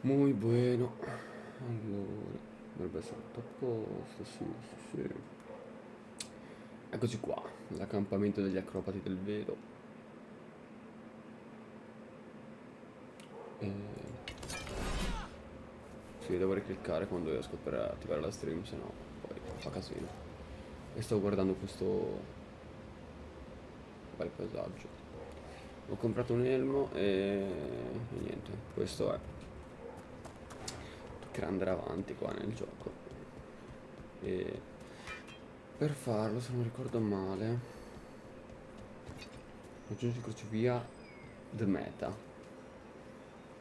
Muy bueno. Allora, dovrebbe essere tutto a posto, sì, sì, sì. Eccoci qua, l'accampamento degli acrobati del velo. E... Sì, devo ricliccare quando riesco per attivare la stream, se no poi fa casino. E sto guardando questo bel paesaggio. Ho comprato un elmo e niente, questo è. Toccherà andare avanti qua nel gioco. E per farlo, se non ricordo male, raggiungi il crocevia The Meta.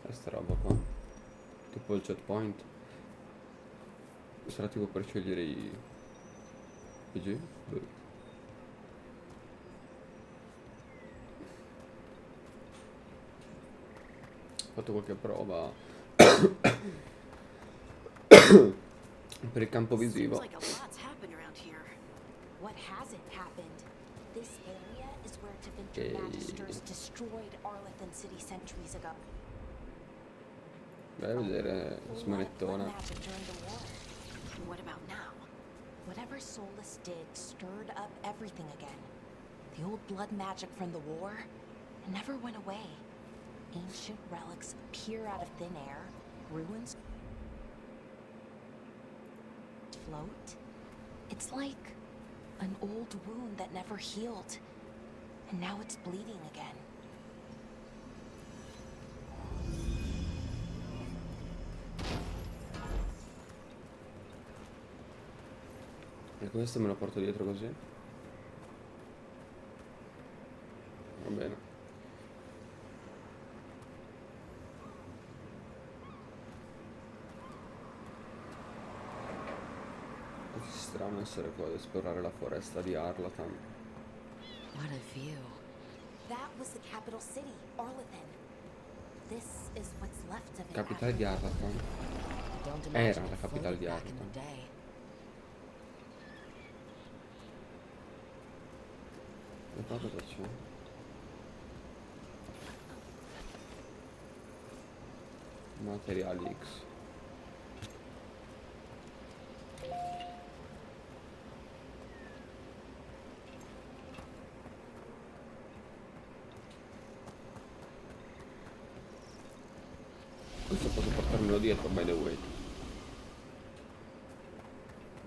Questa roba qua. Tipo il checkpoint. Sarà tipo per scegliere i PG? Boh. Ho fatto qualche prova per il campo Seems visivo. like a lot's happened around here. What hasn't happened? This area is where Tevinter E... Magisters destroyed Arlethan City centuries ago. Vai a vedere A lot of blood smanettone. magic during the war. What about now? Whatever Solus did stirred up everything again. The old blood magic from the war never went away. Ancient relics appear out of thin air, ruins float. It's like an old wound that never healed, and now it's bleeding again. E questo me lo porto dietro così. Va bene. È strano essere qua ad esplorare la foresta di Arlatan. What a view. That was the capital city, Arlethan. This is what's left of it. Capitale after di the war. Arlatan. I don't Era imagine la it capitale floated di back in the Arlatan. day. E qua cosa c'è? Materiali X. Questo posso portarmelo dietro, by the way.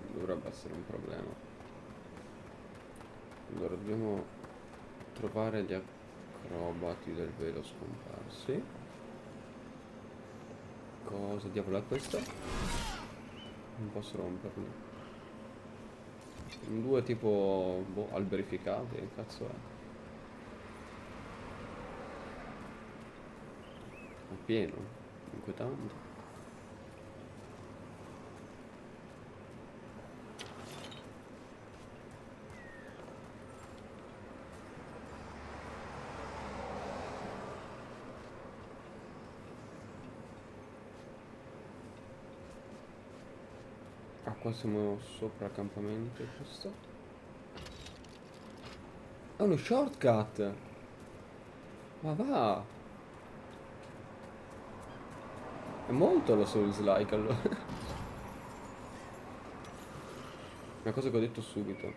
Non dovrebbe essere un problema. Allora, dobbiamo trovare gli acrobati del velo scomparsi. Cosa diavolo è questo? Non posso romperli. Due tipo, boh, alberificati, che cazzo è? È pieno, inquietante. Ah, qua siamo sopra accampamento, giusto? È uno shortcut! Ma va! È molto lo Souls-like allora. Una cosa che ho detto subito.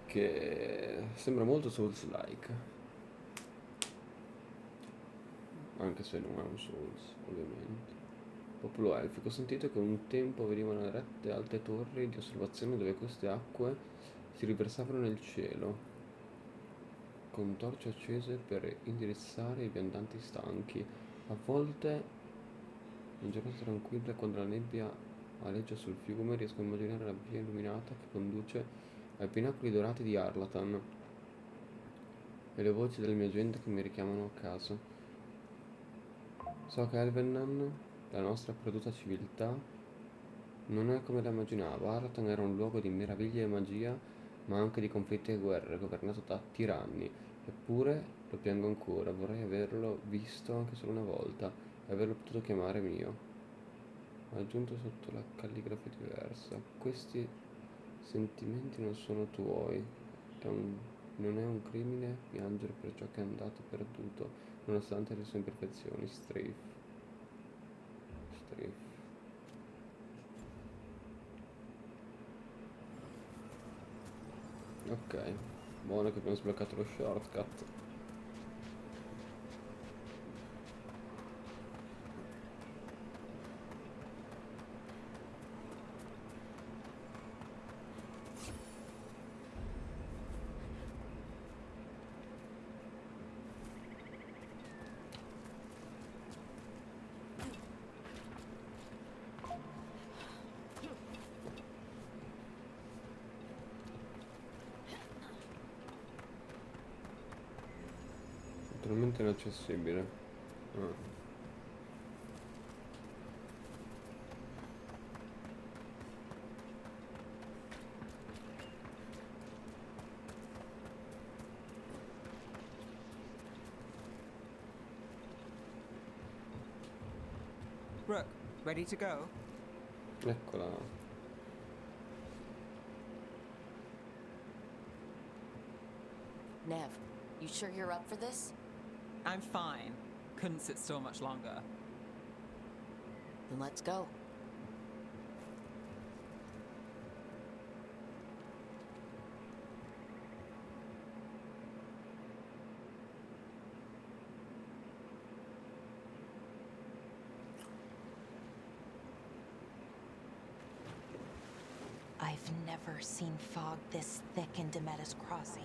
Che sembra molto Souls-like. Anche se non è un Souls, ovviamente. Popolo elfico. Ho sentito che un tempo venivano erette alte torri di osservazione dove queste acque si riversavano nel cielo, con torce accese per indirizzare i viandanti stanchi. A volte, in giornate tranquille, quando la nebbia aleggia sul fiume, riesco a immaginare la via illuminata che conduce ai pinacoli dorati di Arlatan e le voci della mia gente che mi richiamano a casa. So che Elvenan, la nostra perduta civiltà, non è come la immaginavo. Arlatan era un luogo di meraviglia e magia, ma anche di conflitti e guerre, governato da tiranni. Eppure lo piango ancora, vorrei averlo visto anche solo una volta e averlo potuto chiamare mio. Ho aggiunto sotto la calligrafia diversa. Questi sentimenti non sono tuoi. Non è un crimine piangere per ciò che è andato perduto, nonostante le sue imperfezioni, Strafe. sheriff. Ok, buono che abbiamo sbloccato lo shortcut. Totalmente inaccessibile. Ah. Brooke, ready to go? Eccola. Nev, you sure you're up for this? I'm fine. Couldn't sit still much longer. Then let's go. I've never seen fog this thick in Demetta's Crossing.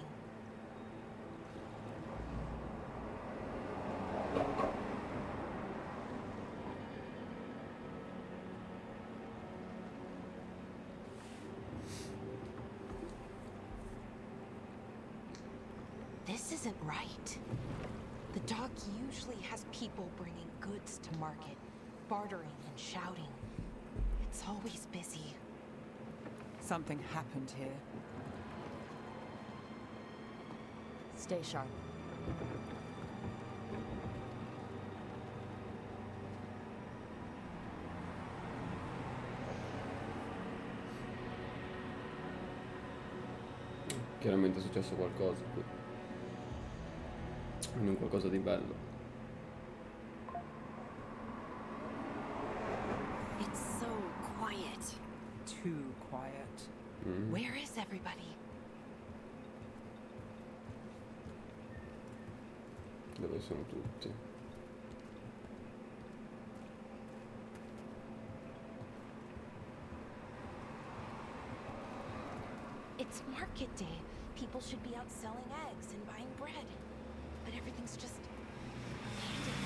This isn't right. The dock usually has people bringing goods to market, bartering and shouting. It's always busy. Something happened here. Stay sharp. Chiaramente è successo qualcosa qui. Non qualcosa di bello. It's so quiet. Too quiet. Where is everybody? Dove sono tutti? It's market day. People should be out selling eggs and buying bread. But everything's just abandoned.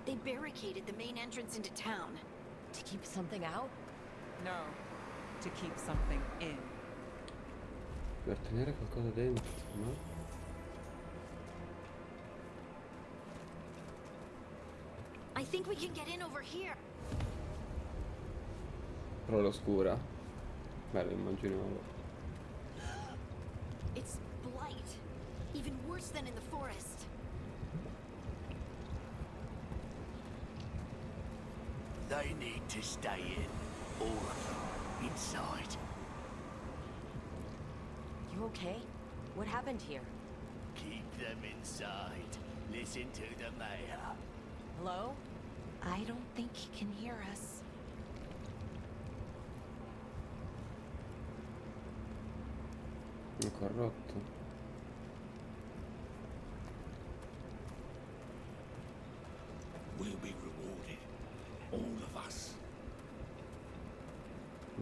They barricaded the main entrance into town. To keep something out? No, to keep something in. Per tenere qualcosa dentro, no? I think we can get in over here. Però l'oscura. Beh, lo immaginavo. It's blight. Even worse than in the forest. They need to stay in. All of them. Inside. You okay? What happened here? Keep them inside. Listen to the mayor. Hello? I don't think he can hear us. Un corrotto. We'll be rewarded. All of us.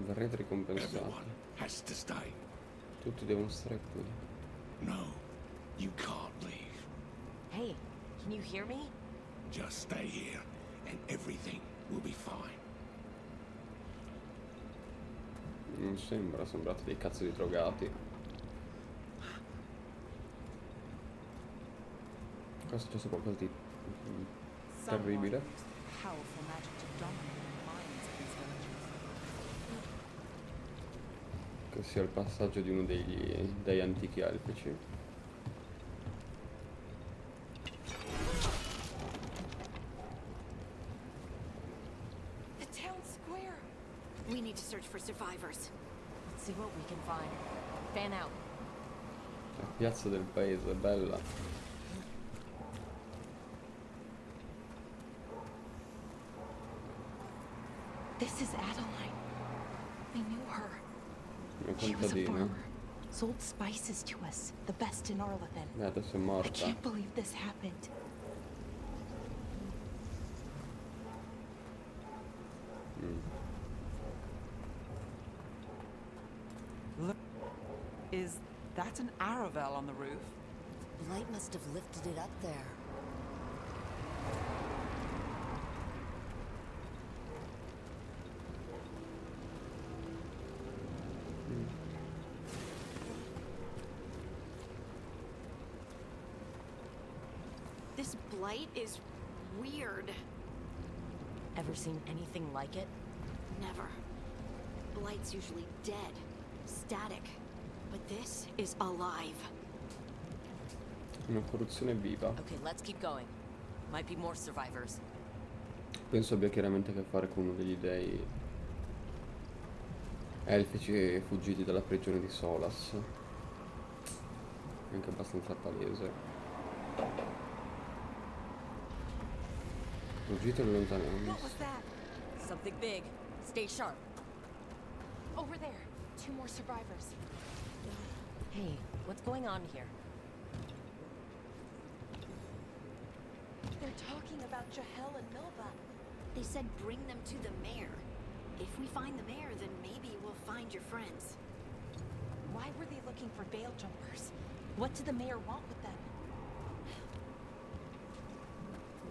Verrete ricompensati. Everyone has to stay. Tutti devono stare qui. No, you can't leave. Hey, can you hear me? Just stay here, and everything will be fine. Non sembra, sembrate dei cazzo di drogati. Qua è successo qualcosa di terribile. Someone used powerful magic to dominate the minds of these villagers. Che sia il passaggio di uno degli antichi elfici. The town square. We need to search for survivors. Let's see what we can find. Fan out. La piazza del paese, bella. This is Adeline. I knew her. Una She was a contadina. farmer. Sold spices to us, the best in Arlathan. Adesso è I morta. can't believe this happened. Look, is that an Aravel on the roof? Blight must have lifted it up there. This blight is weird. Ever seen anything like it? Never. Blight's usually dead, static. But this is alive. Una corruzione viva. Okay, let's keep going. Might be more survivors. Penso abbia chiaramente a che fare con uno degli dei elfici fuggiti dalla prigione di Solas. È anche abbastanza palese. Fuggito e What allontanarsi. was that? Something big. Stay sharp. Over there. 2 more survivors. Hey, what's going on here? They're talking about Jahel and Milba. They said bring them to the mayor. If we find the mayor, then maybe we'll find your friends. Why were they looking for veil jumpers? What did the mayor want with them?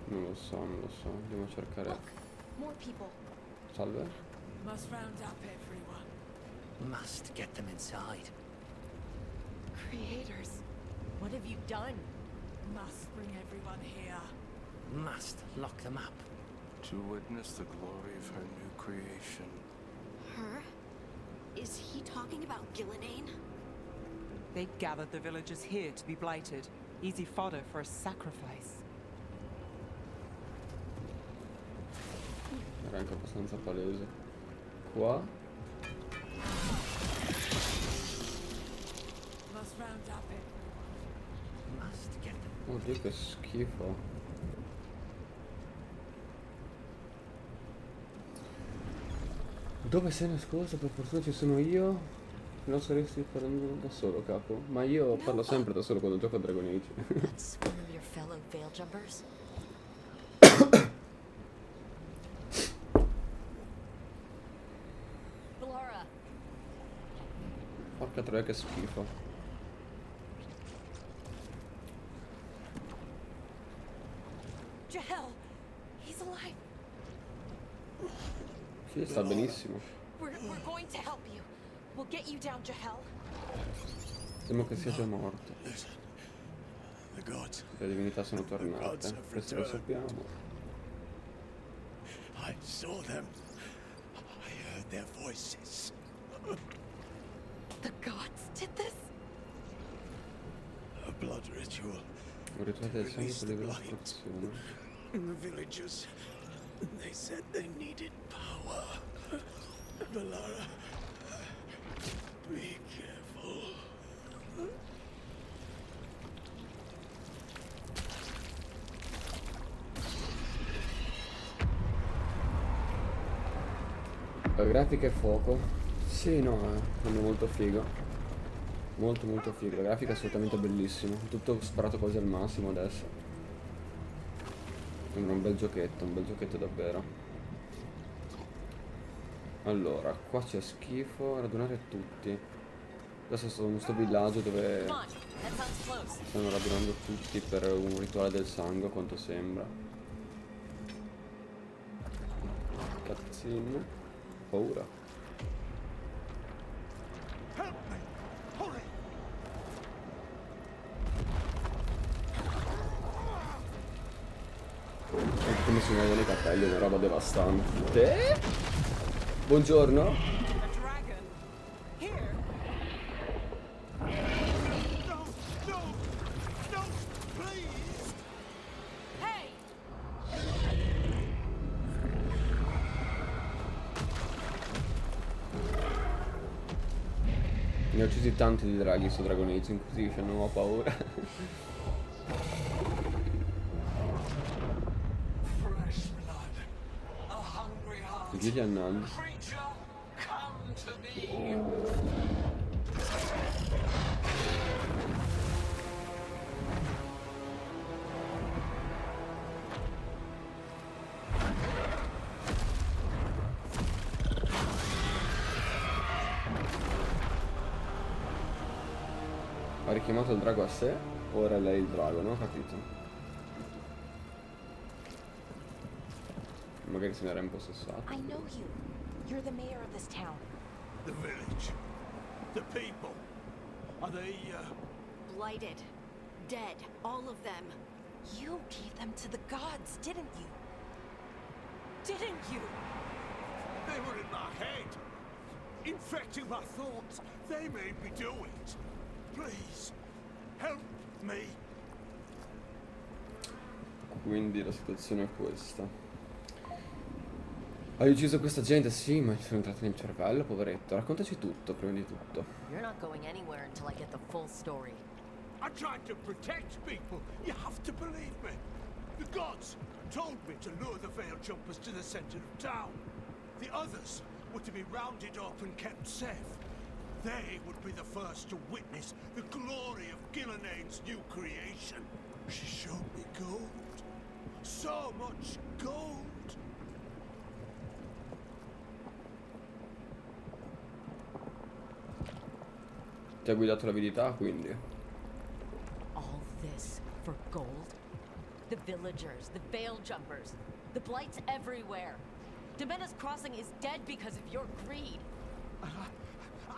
Non lo so, non lo so. Andiamo a cercare. Look, more people. Salve. Must round up everyone. Must get them inside. Creators. What have you done? Must bring everyone here. Must lock them up. To witness the glory of her new creation. Her? Is he talking about Gillenane? They gathered the villagers here to be blighted. Easy fodder for a sacrifice. Era anche abbastanza palese. Qua. Must round up everyone. Must get them. Oddio che schifo. Dove sei nascosto? Per fortuna ci sono io. Non saresti parlando da solo, capo. Ma io parlo sempre da solo quando gioco a Dragon Age. That's one of your fellow veil jumpers. Laura. Porca troia che schifo. Jahel. He's alive. Sì, sta benissimo. We're going to help you. We'll get you down, Jahel. Temo che sia già morto. Listen. The gods. Le divinità sono tornate. Questo lo sappiamo. I saw them. I heard their voices. The gods did this? A blood ritual. Un rituale del sangue Release per the le blight. istruzioni. The villagers. They said they needed power. Valara. Be careful. La grafica e fuoco. Sì, no, fanno molto figo. Molto molto figo. La grafica è assolutamente bellissima. Tutto sparato quasi al massimo adesso. Sembra un bel giochetto davvero. Allora, qua c'è schifo. Radunare tutti. Adesso sono in sto villaggio dove Come on, that sounds close. stanno radunando tutti per un rituale del sangue, a quanto sembra. Cazzin. Paura. E come si muovono i capelli, è una roba devastante. Buongiorno. A dragon? Here? No! No! No! Please! Hey! Ne ho uccisi tanti di draghi su Dragon Age, inclusive, non ho paura. Fresh blood. A hungry heart. Gli annandi. Creature, come to me. Ha richiamato il drago a sé, ora è lei il drago, no? Ho capito. Magari se ne era impossessato. I know you. You're the mayor of this town. The village. The people. Are they, Blighted. Dead. All of them. You gave them to the gods, didn't you? Didn't you? They were in my head. Infecting my thoughts. They made me do it. Please. Help me. Quindi la situazione è questa. Hai ucciso questa gente? Sì, ma sono entrati nel cervello, poveretto. Raccontaci tutto, prima di tutto. You're not going anywhere until I get the full story. I tried to protect people. You have to believe me. The gods told me to lure the veil jumpers to the center of town. The others were to be rounded up and kept safe. They would be the first to witness the glory of Gillenane's new creation. She showed me gold. So much gold. Ti ha guidato l'avidità, quindi. All this for gold? The villagers, the veil jumpers, the blights everywhere. Demena's Crossing is dead because of your greed.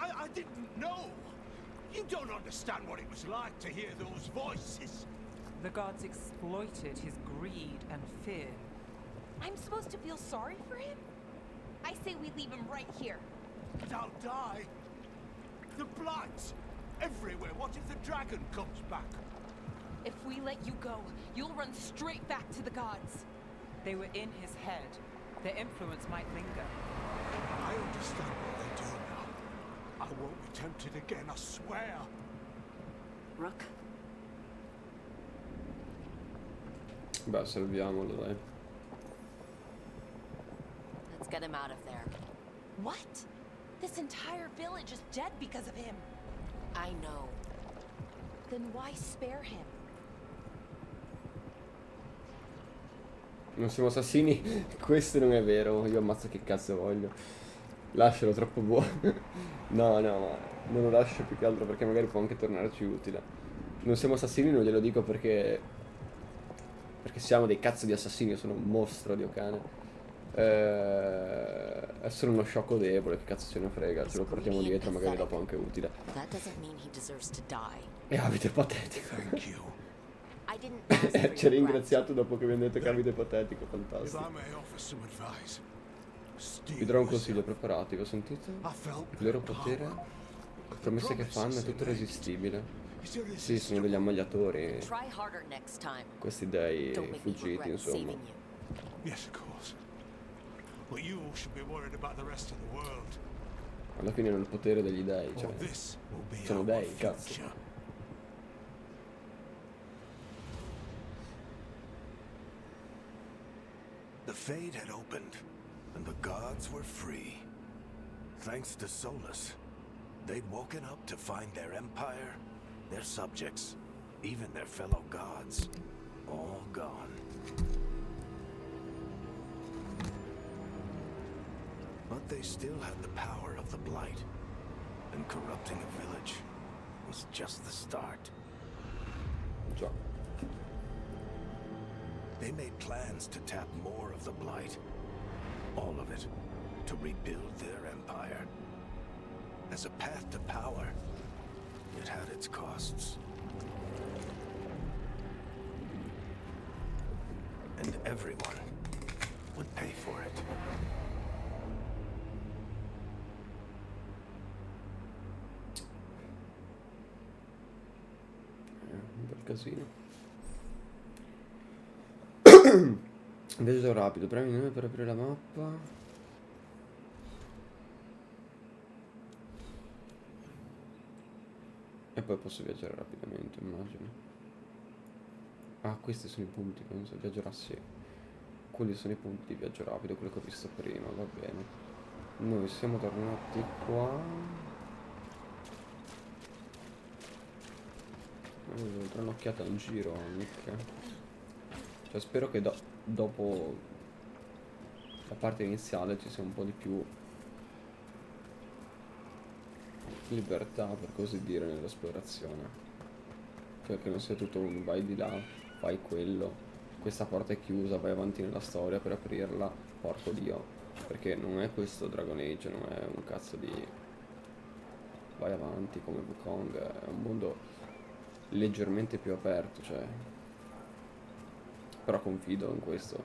I didn't know. You don't understand what it was like to hear those voices. The gods exploited his greed and fear. I'm supposed to feel sorry for him? I say we leave him right here. They'll die. The blights everywhere. What if the dragon comes back? If we let you go, you'll run straight back to the gods. They were in his head. Their influence might linger. I understand what they do now. I won't be tempted again, I swear. Rook, Beh, salviamolo, dai. let's get him out of there. What? This entire village is dead because of him. I know. Then why spare him? Non siamo assassini? Questo non è vero, io ammazzo che cazzo voglio. Lascialo, troppo buono. No, no, ma non lo lascio più che altro perché magari può anche tornarci utile. Non siamo assassini, non glielo dico perché siamo dei cazzo di assassini, io sono un mostro, Dio cane. È solo uno sciocco debole, che cazzo ce ne frega, ce lo portiamo dietro, magari dopo anche utile. That doesn't mean he deserves to die. E abito patetico. Thank you. I didn't ask for Ci ha your ringraziato dopo che mi ha detto che abito patetico, If fantastico. I may offer some advice. Vi darò un consiglio, preparatevi, ho sentito? I felt Il loro potere, le promesse che fanno, è tutto resistibile. Sì, sono degli ammagliatori, Try harder next time. questi dei Don't make me fuggiti, regret insomma. saving you. Yes, of course. But you should be worried about the rest of the world. Alla fine hanno il potere degli dei, Or cioè, this will be sono our dei, cazzo. future. The fade had opened, and the gods were free. Thanks to Solus, they'd woken up to find their empire, their subjects, even their fellow gods, all gone. But they still had the power of the Blight, and corrupting a village was just the start. Già. They made plans to tap more of the Blight. All of it. To rebuild their empire. As a path to power, it had its costs. And everyone would pay for it. Un bel casino. Viaggio rapido, premi il nome per aprire la mappa. E poi posso viaggiare rapidamente, immagino. Ah, questi sono i punti, penso, viaggerà sì. Quelli sono i punti di viaggio rapido, quello che ho visto prima, va bene. Noi siamo tornati qua. Devo dare un'occhiata in giro, Nick. Cioè, spero che dopo la parte iniziale ci sia un po' di più libertà, per così dire, nell'esplorazione. Cioè che non sia tutto un vai di là, fai quello, questa porta è chiusa, vai avanti nella storia per aprirla, porco dio. Perché non è questo Dragon Age, non è un cazzo di vai avanti come Wukong, è un mondo leggermente più aperto, cioè. Però confido in questo,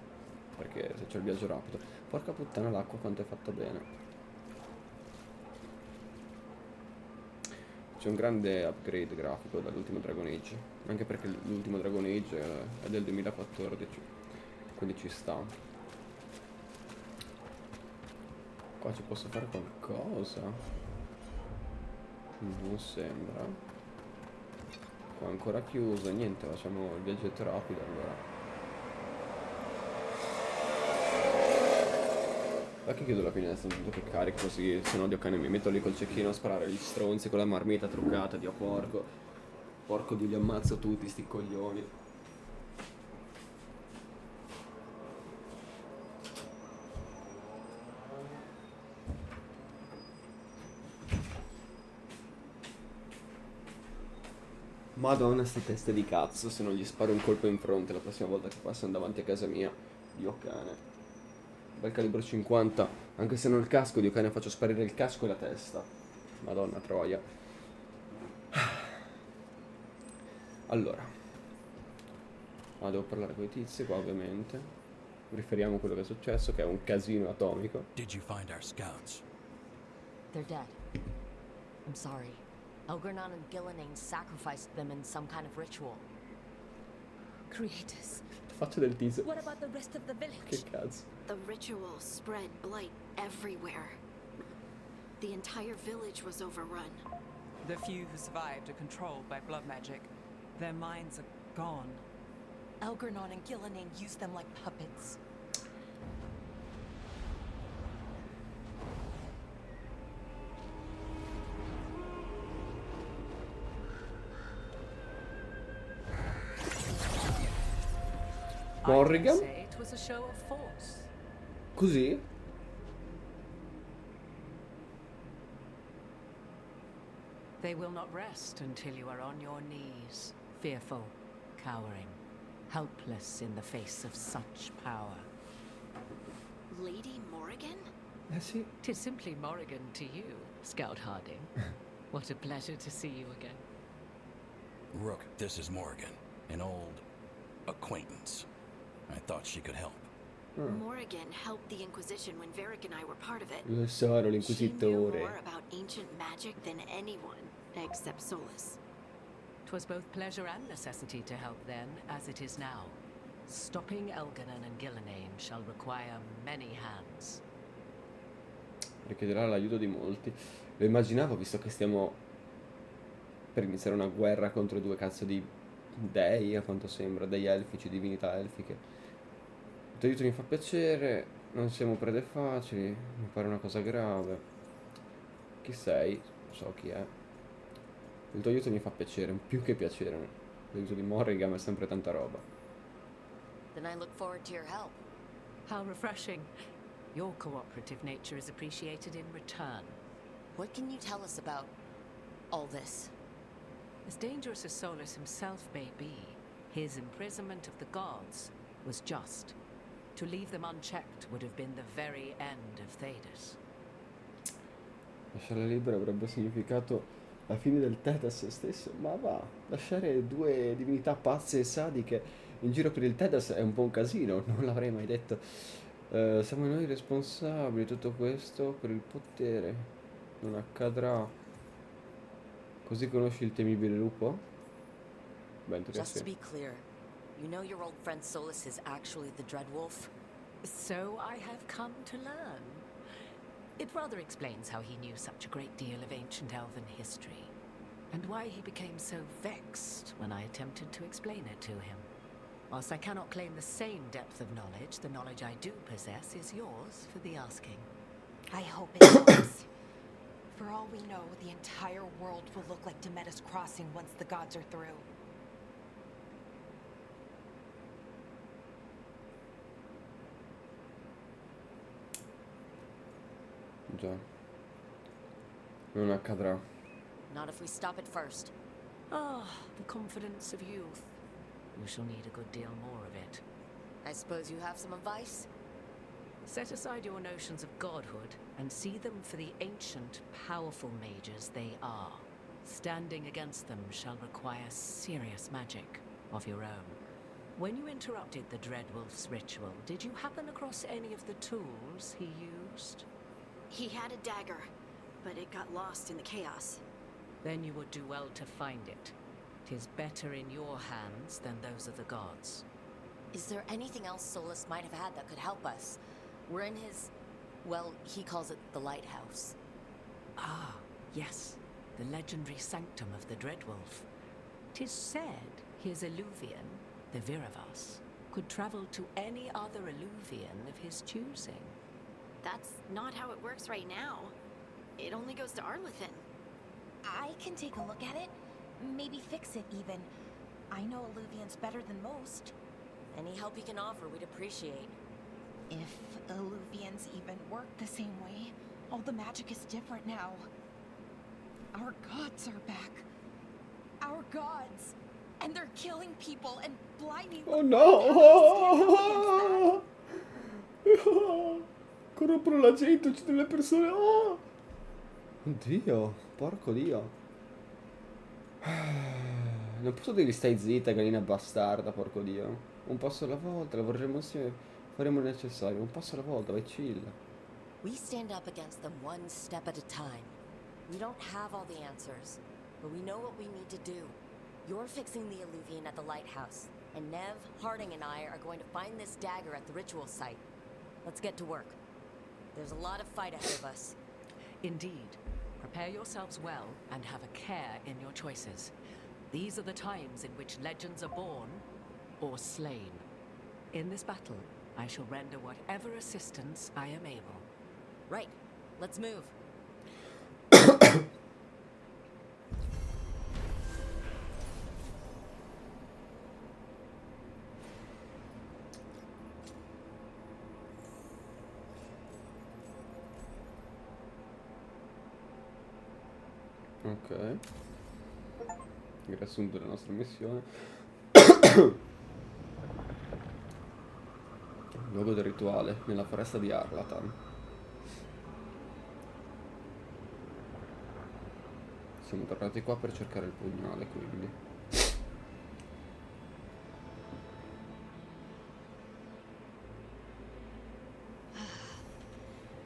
perché se c'è il viaggio rapido. Porca puttana l'acqua quanto è fatta bene. C'è un grande upgrade grafico dall'ultimo Dragon Age, anche perché l'ultimo Dragon Age è del 2014, quindi ci sta. Qua ci posso fare qualcosa? Non sembra. Qua è ancora chiuso, niente, facciamo il viaggetto rapido allora. Ma che chiudo la finestra, intanto che carico, così se no Dio cane mi metto lì col cecchino a sparare gli stronzi con la marmita truccata, Dio porco. Porco Dio, li ammazzo tutti sti coglioni. Madonna sti teste di cazzo, se non gli sparo un colpo in fronte la prossima volta che passano davanti a casa mia. Dio cane. Bel calibro 50, anche se non il casco, Dio cane, faccio sparire il casco e la testa. Madonna troia. Allora, devo parlare con i tizi qua ovviamente. Riferiamo a quello che è successo, che è un casino atomico. Did you find our scouts? They're dead. I'm sorry. Elgernon and Gillenane sacrificed them in some kind of ritual. Creators, Faccio del teaser. what about the rest of the Che village? cazzo. The ritual spread blight everywhere. The entire village was overrun. The few who survived are controlled by blood magic. Their minds are gone. Elgernon and Gillenane used them like puppets. Morrigan? Say it was a show of force. Così? They will not rest until you are on your knees, fearful, cowering, helpless in the face of such power. Lady Morrigan? Eh sì. 'Tis simply Morrigan to you, Scout Harding. What a pleasure to see you again. Rook, this is Morrigan, an old acquaintance. I thought she could help. Morrigan helped the Inquisition when Varric and I were part of it. Lo so, ero She knew l'inquisitore. more about ancient magic than anyone, except Solus. 'Twas both pleasure and necessity to help then, as it is now. Stopping Elgernon and Gillenane shall require many hands. Richiederà l'aiuto di molti. Lo immaginavo, visto che stiamo per iniziare una guerra contro due cazzo di dei, a quanto sembra, dei elfici, divinità elfiche. Il tuo aiuto mi fa piacere, non siamo prede facili, mi pare una cosa grave. Chi sei? Non so chi è. Il tuo aiuto mi fa piacere, più che piacere. L'aiuto di Morrigan è sempre tanta roba. Then I look forward to your help. How refreshing. Your cooperative nature is appreciated in return. What can you tell us about all this? As dangerous as Solus himself may be, his imprisonment of the gods was just. To leave them unchecked would have been the very end of Thedas. Lasciarla libera avrebbe significato la fine del Thedas stesso. Ma va, lasciare due divinità pazze e sadiche in giro per il Thedas è un po' un casino, non l'avrei mai detto. Siamo noi responsabili di tutto questo per il potere. Non accadrà. Così conosci il temibile lupo? Beh, in teoria Just to sì. be clear, you know your old friend Solus is actually the Dreadwolf? So I have come to learn. It rather explains how he knew such a great deal of ancient elven history. and why he became so vexed when I attempted to explain it to him. Whilst I cannot claim the same depth of knowledge, the knowledge I do possess is yours for the asking. I hope it helps. For all we know, the entire world will look like Demeter's Crossing once the gods are through. Già. Non accadrà. Not if we stop it first. Ah, the confidence of youth. We shall need a good deal more of it. I suppose you have some advice? Set aside your notions of godhood and see them for the ancient, powerful mages they are. Standing against them shall require serious magic of your own. When you interrupted the Dreadwolf's ritual, did you happen across any of the tools he used? He had a dagger, but it got lost in the chaos. Then you would do well to find it. 'Tis better in your hands than those of the gods. Is there anything else Solus might have had that could help us? We're in his... well, he calls it the lighthouse. Ah, yes. The legendary sanctum of the Dreadwolf. 'Tis said his Illuvian, the Viravas, could travel to any other Illuvian of his choosing. That's not how it works right now. It only goes to Arlethan. I can take a look at it. Maybe fix it, even. I know Illuvians better than most. Any help you can offer, we'd appreciate. If Illuvians even work the same way, all the magic is different now. Our gods are back. Our gods! And they're killing people and blinding Oh them. no! Corrompono la gente, uccidono le persone. Oh! Oddio, porco Dio. Non posso dirgli stai zitta, gallina bastarda, porco Dio. Un passo alla volta, lavoreremo insieme, faremo il necessario. Un passo alla volta, vai chill. We stand up against them one step at a time. We don't have all the answers, but we know what we need to do. You're fixing the Illuvian at the lighthouse, and Nev, Harding, and I are going to find this dagger at the ritual site. Let's get to work. There's a lot of fight ahead of us. Indeed. Prepare yourselves well and have a care in your choices. These are the times in which legends are born or slain. In this battle, I shall render whatever assistance I am able. Right. Let's move. Ok. Il riassunto della nostra missione. Luogo del rituale, nella foresta di Arlatan. Siamo tornati qua per cercare il pugnale, quindi.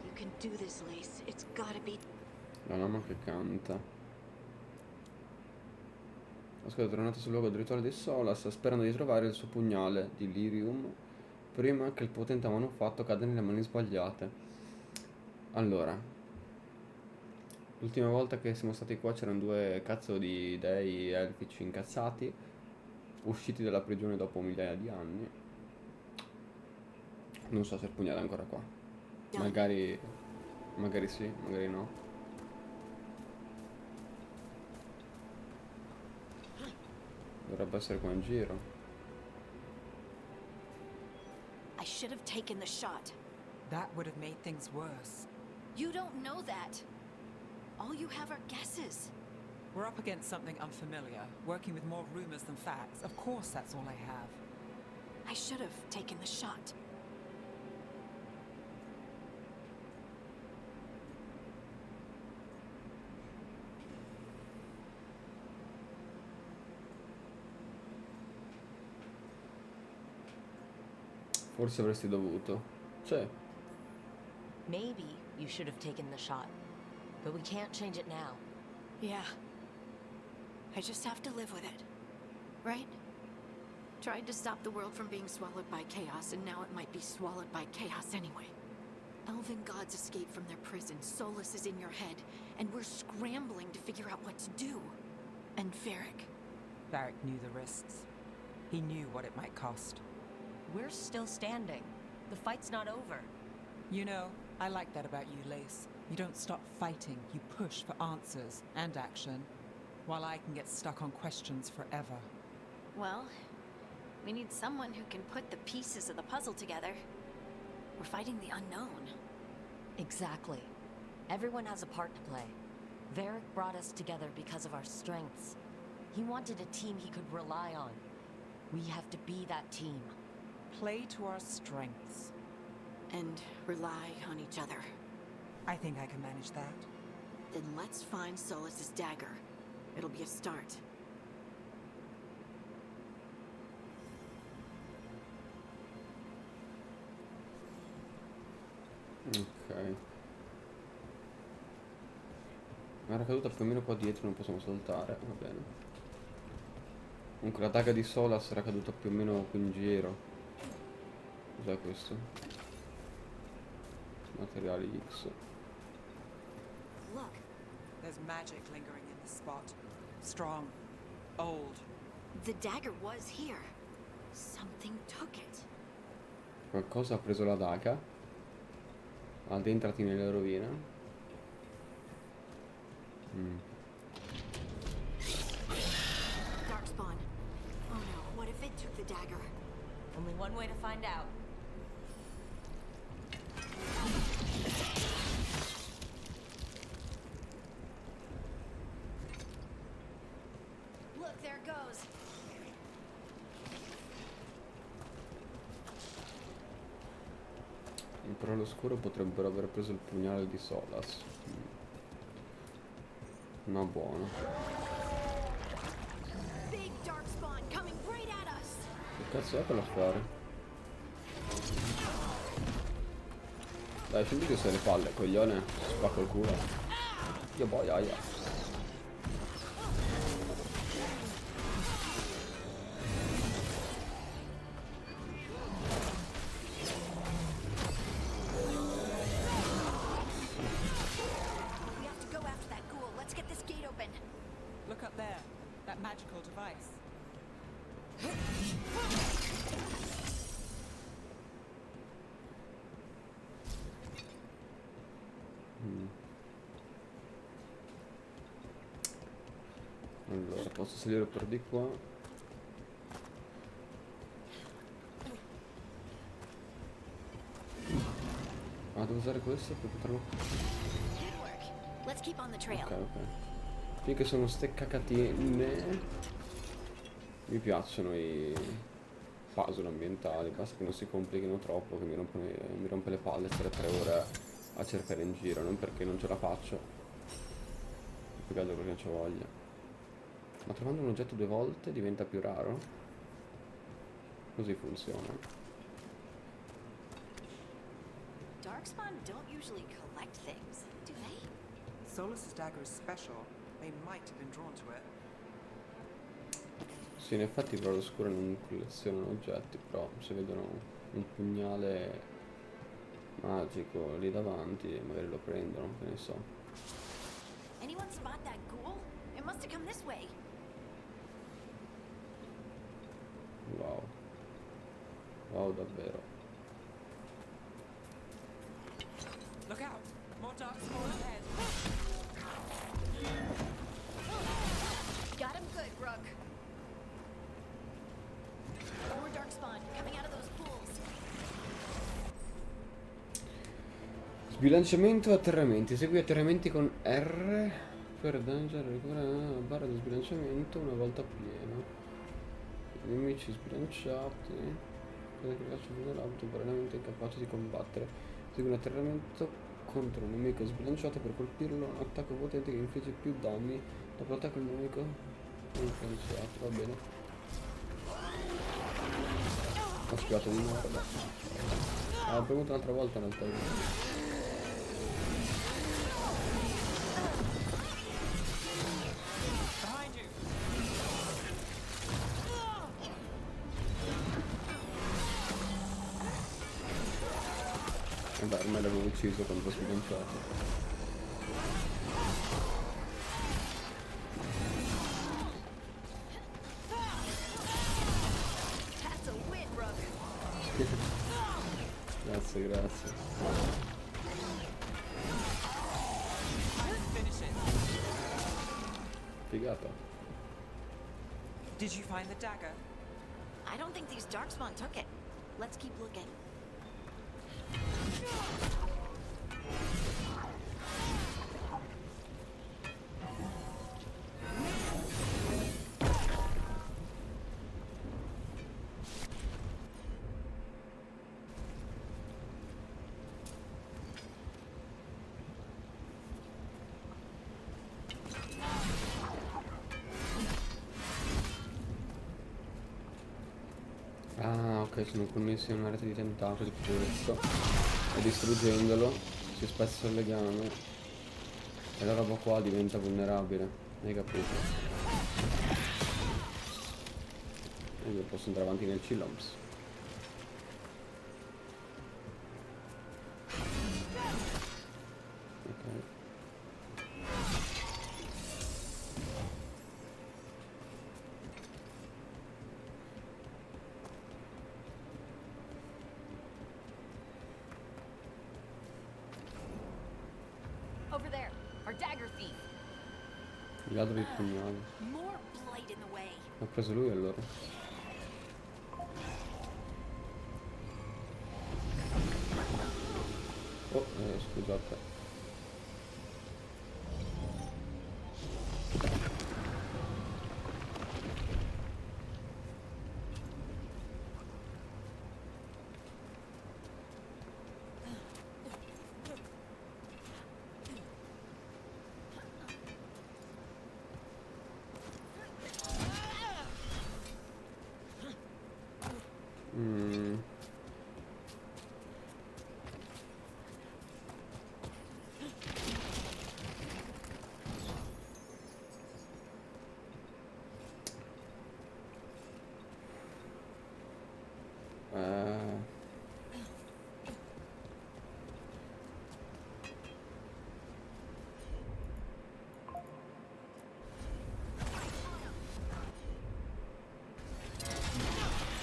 You can do this, Lace. It's gotta be... La lama che canta. Oscar è tornato sul luogo del rituale di Solas, sperando di trovare il suo pugnale di Lyrium prima che il potente manufatto cada nelle mani sbagliate. Allora, l'ultima volta che siamo stati qua c'erano due cazzo di dei elfici incazzati, usciti dalla prigione dopo migliaia di anni. Non so se il pugnale è ancora qua. Magari sì, magari no. Dovrebbe essere qua in giro. I should have taken the shot. That would have made things worse. You don't know that. All you have are guesses. We're up against something unfamiliar, working with more rumors than facts. Of course, that's all I have. I should have taken the shot. Forse avresti dovuto. Cioè, Maybe you should have taken the shot, but we can't change it now. Yeah. I just have to live with it. Right? Tried to stop the world from being swallowed by chaos, and now it might be swallowed by chaos anyway. Elven gods escaped from their prison, Solus is in your head, and we're scrambling to figure out what to do. And Varric. Varric knew the risks. He knew what it might cost. We're still standing. The fight's not over. You know, I like that about you, Lace. You don't stop fighting, you push for answers and action, while I can get stuck on questions forever. Well, we need someone who can put the pieces of the puzzle together. We're fighting the unknown. Exactly. Everyone has a part to play. Varric brought us together because of our strengths. He wanted a team he could rely on. We have to be that team. Play to our strengths. And rely on each other. I think I can manage that. Then let's find Solas's dagger. It'll be a start. Ok. Era caduta più o meno qua dietro, non possiamo saltare, va bene. Comunque la daga di Solas era caduta più o meno qui in giro. Cos'è questo? Materiali X. Look, There's magic lingering in this spot. Strong. Old. the dagger was here. Something took it. Qualcosa ha preso la daga. Addentrati nelle rovine. Darkspawn. Oh no, what if it took the dagger? Only one way to find out. Look, there it goes. Però all'oscuro potrebbero aver preso il pugnale di Solas. No, buono. Big darkspawn coming right at us. Che cazzo è quell'affare? Dai, scendi che sei le palle, coglione. Spacco il culo. Io boia, aia. We have to go after that ghoul. Let's get this gate open. Look up there. That magical device. Allora, posso salire per di qua. Ah, devo usare questo per poterlo... Good work. Let's keep on the trail. Ok, ok. Finché sono ste cacatine. Mi piacciono i puzzle ambientali. Basta che non si complichino troppo, che mi rompe le palle stare 3 ore a cercare in giro. Non perché non ce la faccio, più che altro perché non c'ho voglia. Ma trovando un oggetto 2 volte diventa più raro? Così funziona. Darkspawn don't usually collect things, do they? Solas's dagger is special. They might have been drawn to it. Sì, in effetti però all'oscuro non collezionano oggetti, però se vedono un pugnale magico lì davanti magari lo prendono, che ne so. Anyone spot that ghoul? It must have come this way. Wow. Wow, davvero. Look out! More darkspawn ahead. Got him good, Rook. More darkspawn coming out of those pools. Sbilanciamento e atterramenti. Segui atterramenti con R per danger, recupera la barra di sbilanciamento una volta pieno. I nemici sbilanciati. Cosa che lascia vulnerabile, temporaneamente incapace di combattere. Segui un atterramento contro un nemico sbilanciato per colpirlo. Un attacco potente che infligge più danni dopo l'attacco al nemico influenzato. Va bene. Ho schivato di merda. Ho premuto un'altra volta in realtà. Behind you! Vabbè, ormai l'avevo ucciso quando ho sbilanciato. Grazie, grazie. Finish it. Figata. Did you find the dagger? I don't think these Darkspawn took it. Let's keep looking. Ah, ok, sono connessi a una rete di tentacoli tipo questo. E distruggendolo si spezza il legame e la roba qua diventa vulnerabile. Hai capito? E io posso andare avanti nel Chillops. Ok. Over there, our dagger thief. Il ladro di pugnali. More blight in the way. Ha preso lui allora. Oh, scusate.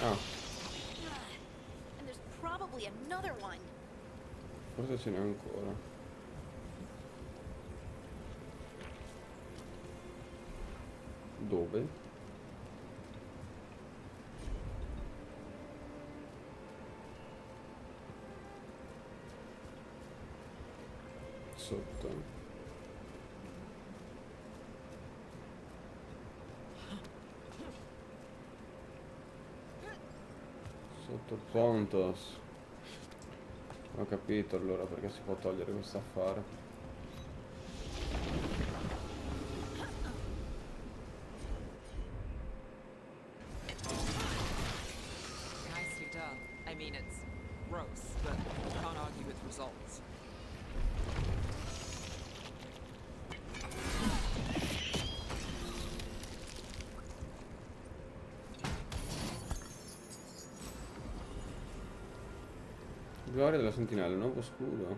Ah, And there's probably another one. forse ce n'è ancora. Dove? Sotto. Sotto Pontos. Ho capito allora perché si può togliere questo affare. Nicely done. I mean, it's gross, but can't argue with results. Gloria della sentinella, nuovo scudo.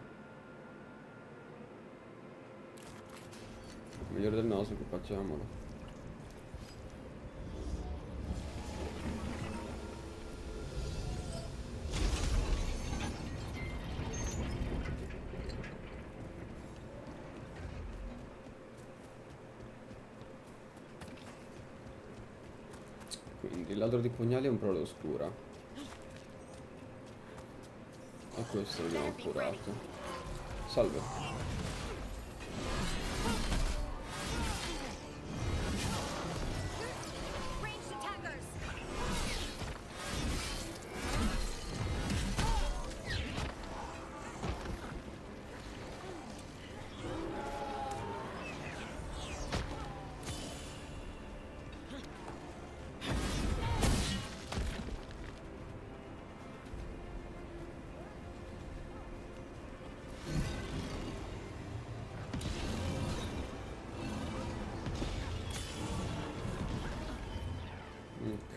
Migliore del nostro, equipaggiamolo. Quindi il ladro di pugnali è un prole oscura. E questo l'abbiamo appurato. Salve. Ranged attackers.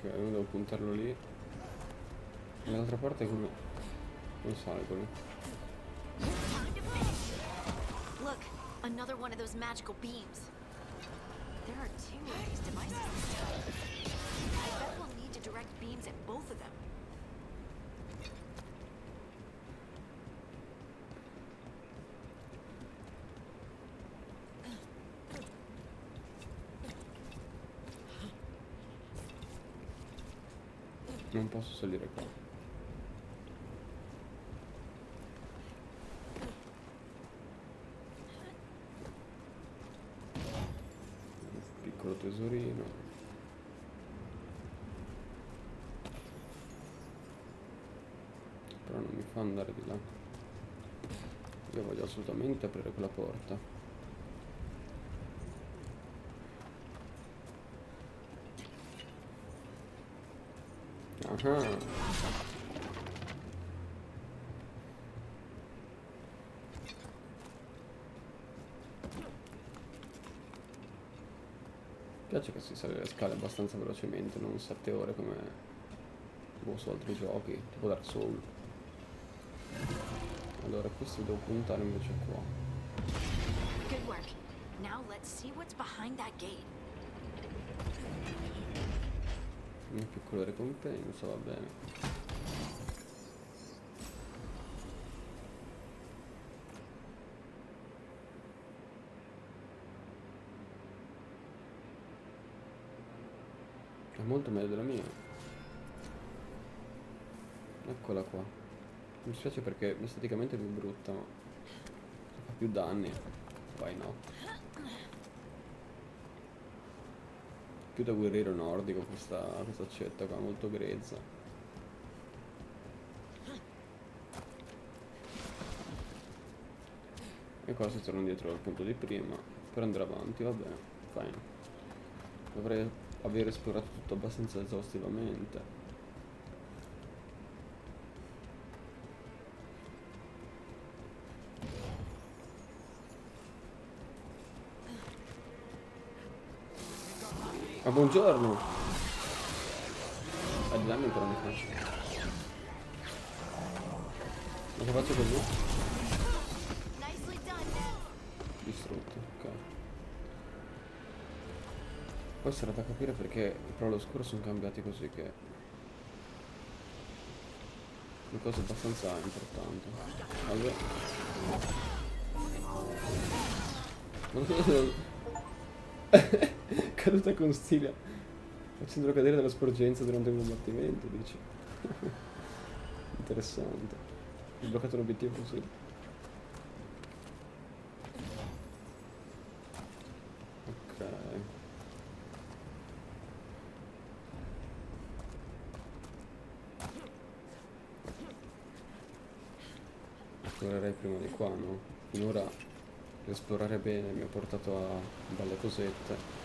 Ok, io devo puntarlo lì. E l'altra parte come... non salgo lì. Look, another one of those magical beams. There are two of these devices this time. I bet we'll need to direct beams at both of them. Non posso salire qua. Un piccolo tesorino. Però non mi fa andare di là. Io voglio assolutamente aprire quella porta. Ah. Mi piace che si sale le scale abbastanza velocemente, non 7 ore come su altri giochi, tipo Dark Souls. Allora, questo devo puntare invece qua. Good work. Now let's see what's behind that gate. Una piccola ricompensa, va bene. È molto meglio della mia. Eccola qua. Mi spiace perché esteticamente è più brutta, ma fa più danni. Why not? Più da guerriero nordico questa accetta qua, molto grezza. E qua si torna indietro al punto di prima per andare avanti, va bene, fine. Dovrei aver esplorato tutto abbastanza esaustivamente. Ma buongiorno! Ah, di danni ancora mi faccio. Ma che faccio così? Distrutto, ok. Poi sarà da capire perché però all'oscuro sono cambiati così che... una cosa abbastanza importante. Vabbè. Caduta con stile, facendolo cadere dalla sporgenza durante un combattimento, dici. Interessante. Ho bloccato l'obiettivo così. Ok. Esplorerei prima di qua, no? Finora esplorare bene mi ha portato a belle cosette.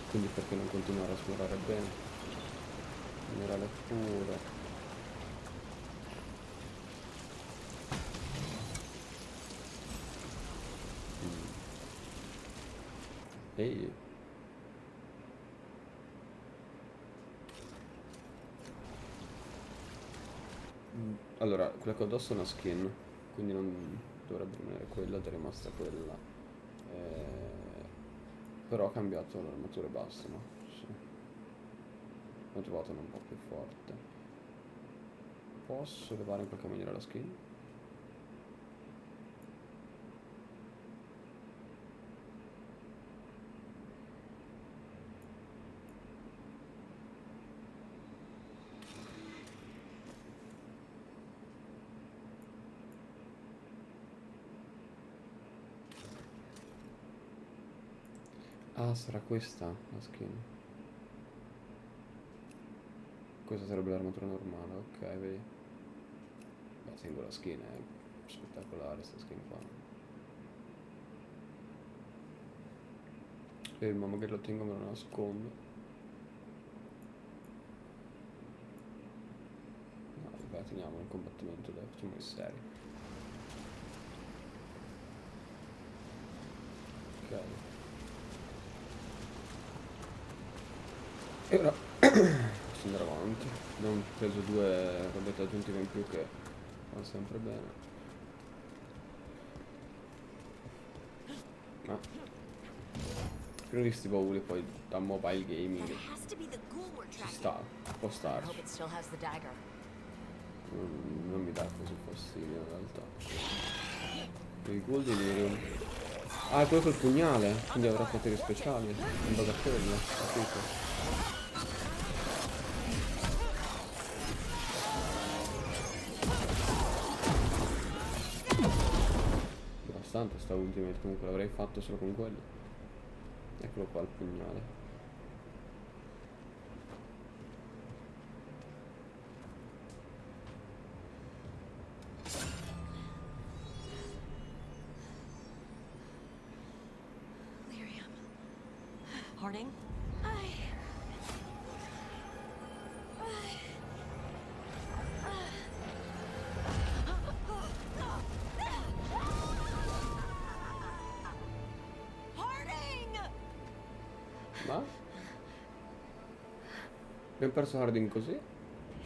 Quindi perché non continuare a esplorare bene? Minerale puro. Ehi. Allora, quella che ho addosso è una skin, quindi non dovrebbe rimanere quella, ed è rimasta quella. Però ho cambiato l'armatura e basta, no? Sì. L'ho trovato un po' più forte. Posso levare in qualche maniera la skin? Ah, sarà questa la skin. Questa sarebbe l'armatura normale, ok, vedi. La singola skin è spettacolare, sta skin qua. Ma magari lo tengo, me lo nascondo. No, vabbè, teniamo il combattimento, dai, facciamo il serio. Ok. E ora posso andare avanti. Abbiamo preso 2 robette aggiuntive in più che vanno sempre bene. Ma pieno di sti bauli poi da mobile gaming ci sta, può starci. Non mi dà così fastidio in realtà. Il ghoul delirium. Ah, è quello col pugnale, quindi avrà poteri speciali in base a quello, capito? devastante sta ultimate, comunque l'avrei fatto solo con quello. Eccolo qua il pugnale. Harding? Ma? Abbiamo perso Harding così?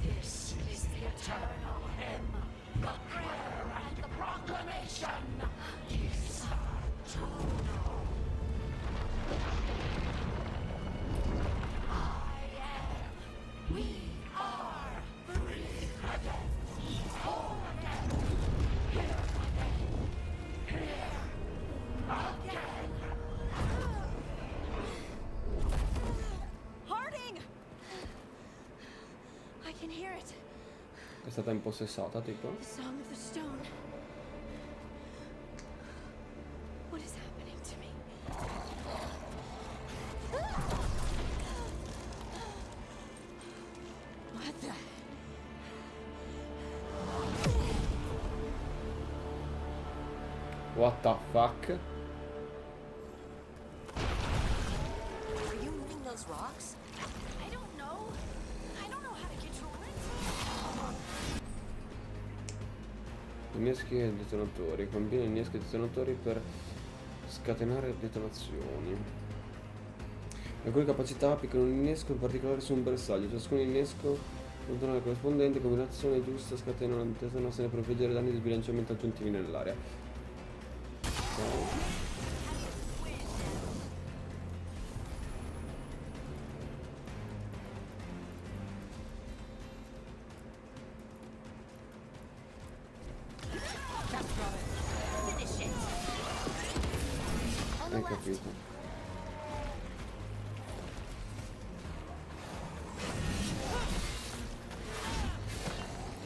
This is the eternal hymn, the prayer and the proclamation. We are free again, whole again, here again, here again. Harding! I can hear it. È stata impossessata, tipo? The Song of the Stone. What is happening to me? What the? What the fuck? Are you moving those rocks? I don't know. I don't know how to control it. Inneschi e detonatori. Combina inneschi e detonatori per scatenare detonazioni. Alcune capacità applicano un innesco in particolare su un bersaglio. Ciascun innesco contiene la corrispondente combinazione giusta scatena una detonazione per prevedere danni di sbilanciamento aggiuntivi nell'area. Hai capito.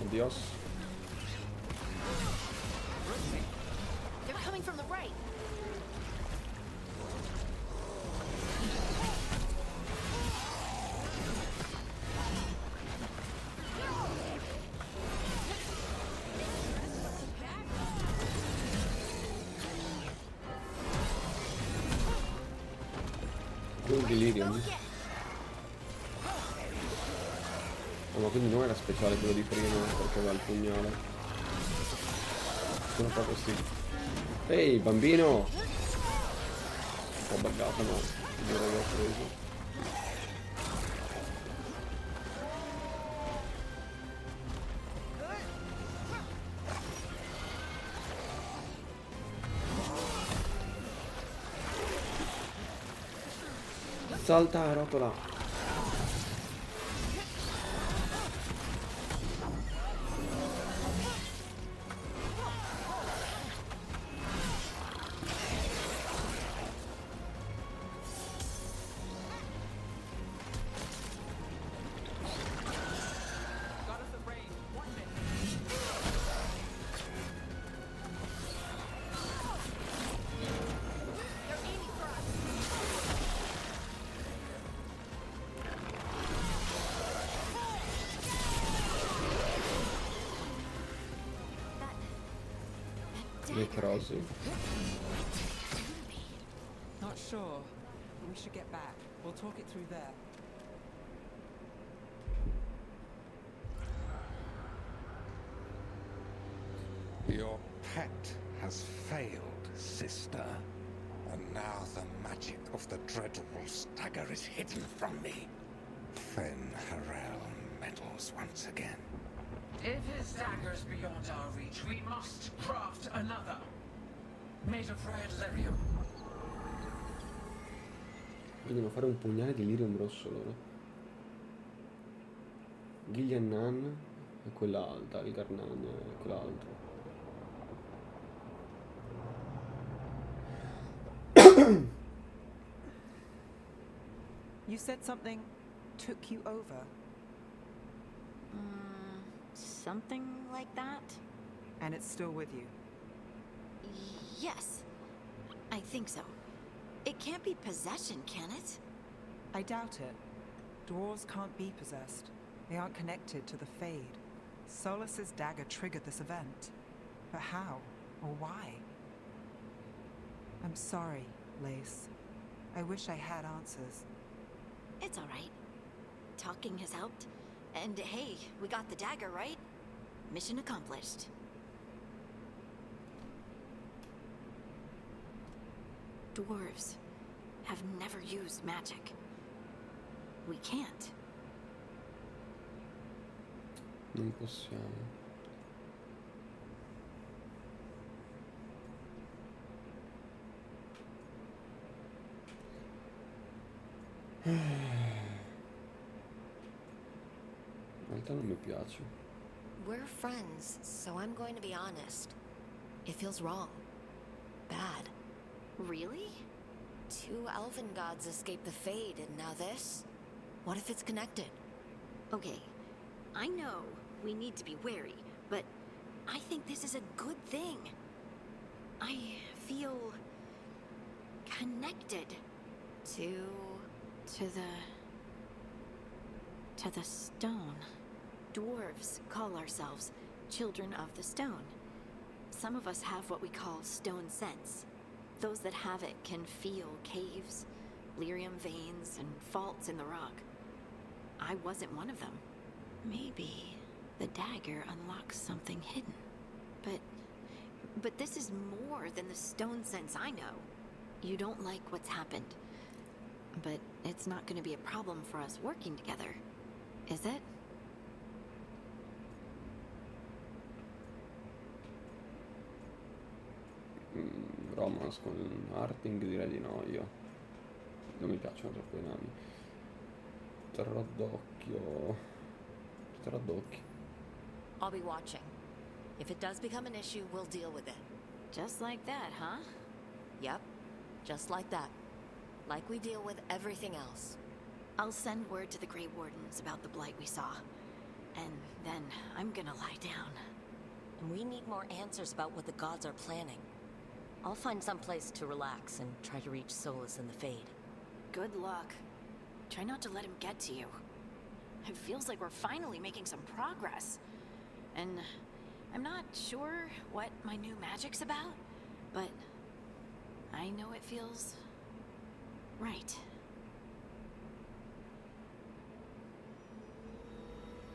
Adios. They're coming from the right. Un delirium. Oh, ma quindi non era speciale quello di prima perché aveva il pugnale. Sono proprio sì. Ehi, bambino! Un po' buggato, ma direi che ho preso. Salta, rotola. Necrosi. Not sure. We should get back. We'll talk it through there. Your pet has failed, sister. And now the magic of the Dreadwolf's dagger is hidden from me. Fen Harel meddles once again. If his dagger's beyond our reach, we must craft another. Made of red lyrium. Vogliono fare un pugnale di lirium rosso loro. Gillian Nan e quella alta, il Garnan e quell'altro. You said something took you over, Something like that? and it's still with you. Yes. I think so. It can't be possession, can it? I doubt it. Dwarves can't be possessed. They aren't connected to the Fade. Solas's dagger triggered this event. But how? Or why? I'm sorry, Lace. I wish I had answers. It's all right. Talking has helped. And hey, we got the dagger, right? Mission accomplished. Dwarves have never used magic. We can't. Non possiamo. In realtà non mi piace. We're friends, so I'm going to be honest. It feels wrong. Bad. Really? 2 elven gods escaped the Fade, and now this? What if it's connected? Okay, I know we need to be wary, but I think this is a good thing. I feel connected to the stone. Dwarves call ourselves children of the stone. Some of us have what we call stone sense. Those that have it can feel caves, lyrium veins, and faults in the rock. I wasn't one of them. Maybe the dagger unlocks something hidden. But this is more than the stone sense I know. You don't like what's happened. But it's not going to be a problem for us working together, is it? Romance con Arting direi di no, io. Non mi piacciono troppo i nani. Terrò d'occhio. Terrò d'occhio. I'll be watching. If it does become an issue, we'll deal with it. Just like that, huh? Yep, just like that. Like we deal with everything else. I'll send word to the Grey Wardens about the blight we saw. And then I'm gonna lie down. And we need more answers about what the gods are planning. I'll find some place to relax and try to reach Solus in the Fade. Good luck. Try not to let him get to you. It feels like we're finally making some progress. And I'm not sure what my new magic's about, but I know it feels right.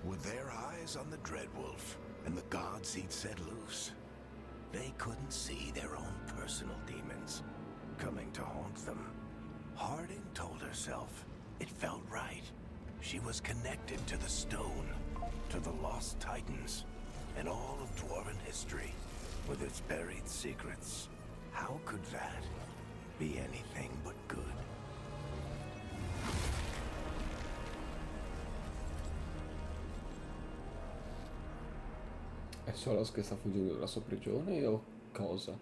With their eyes on the Dreadwolf and the gods he'd set loose, they couldn't see their own personal demons coming to haunt them. Harding told herself it felt right. She was connected to the stone, to the lost titans, and all of dwarven history, with its buried secrets. How could that be anything but good? È Solas che sta fuggendo dalla sua prigione o cosa?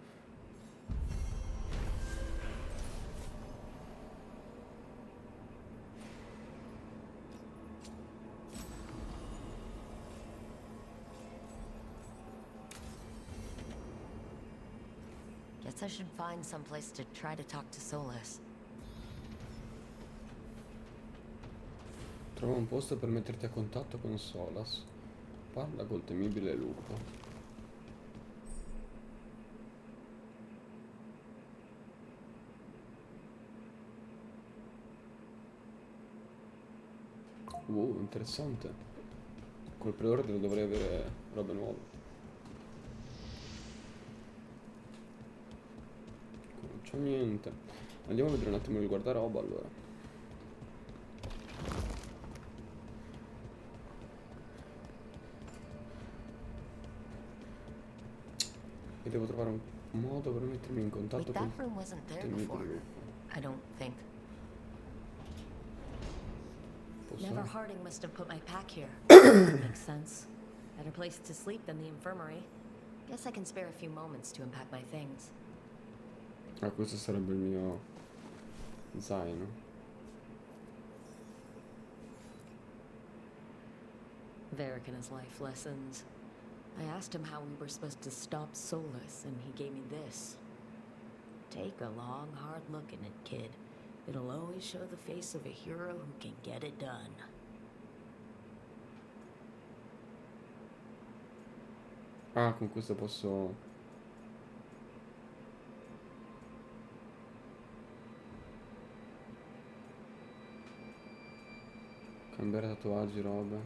Guess I should find some place to try to talk to Solus. Trova un posto per metterti a contatto con Solas. Parla col temibile lupo. Interessante. Col preordine dovrei avere robe nuove. Non c'ho niente. Andiamo a vedere un attimo il guardaroba allora. E devo trovare un modo per mettermi in contatto con That room wasn't there temibile before. lupo. I don't think. Never Harding must have put my pack here. Makes sense. Better place to sleep than the infirmary. Guess I can spare a few moments to unpack my things. Ah, questo sarebbe il mio zaino. Varric and his life lessons. I asked him how we were supposed to stop Solus, and he gave me this. Take a long, hard look at it, kid. It'll always show the face of a hero who can get it done. Ah, con questo posso... cambiare tatuaggi, robe.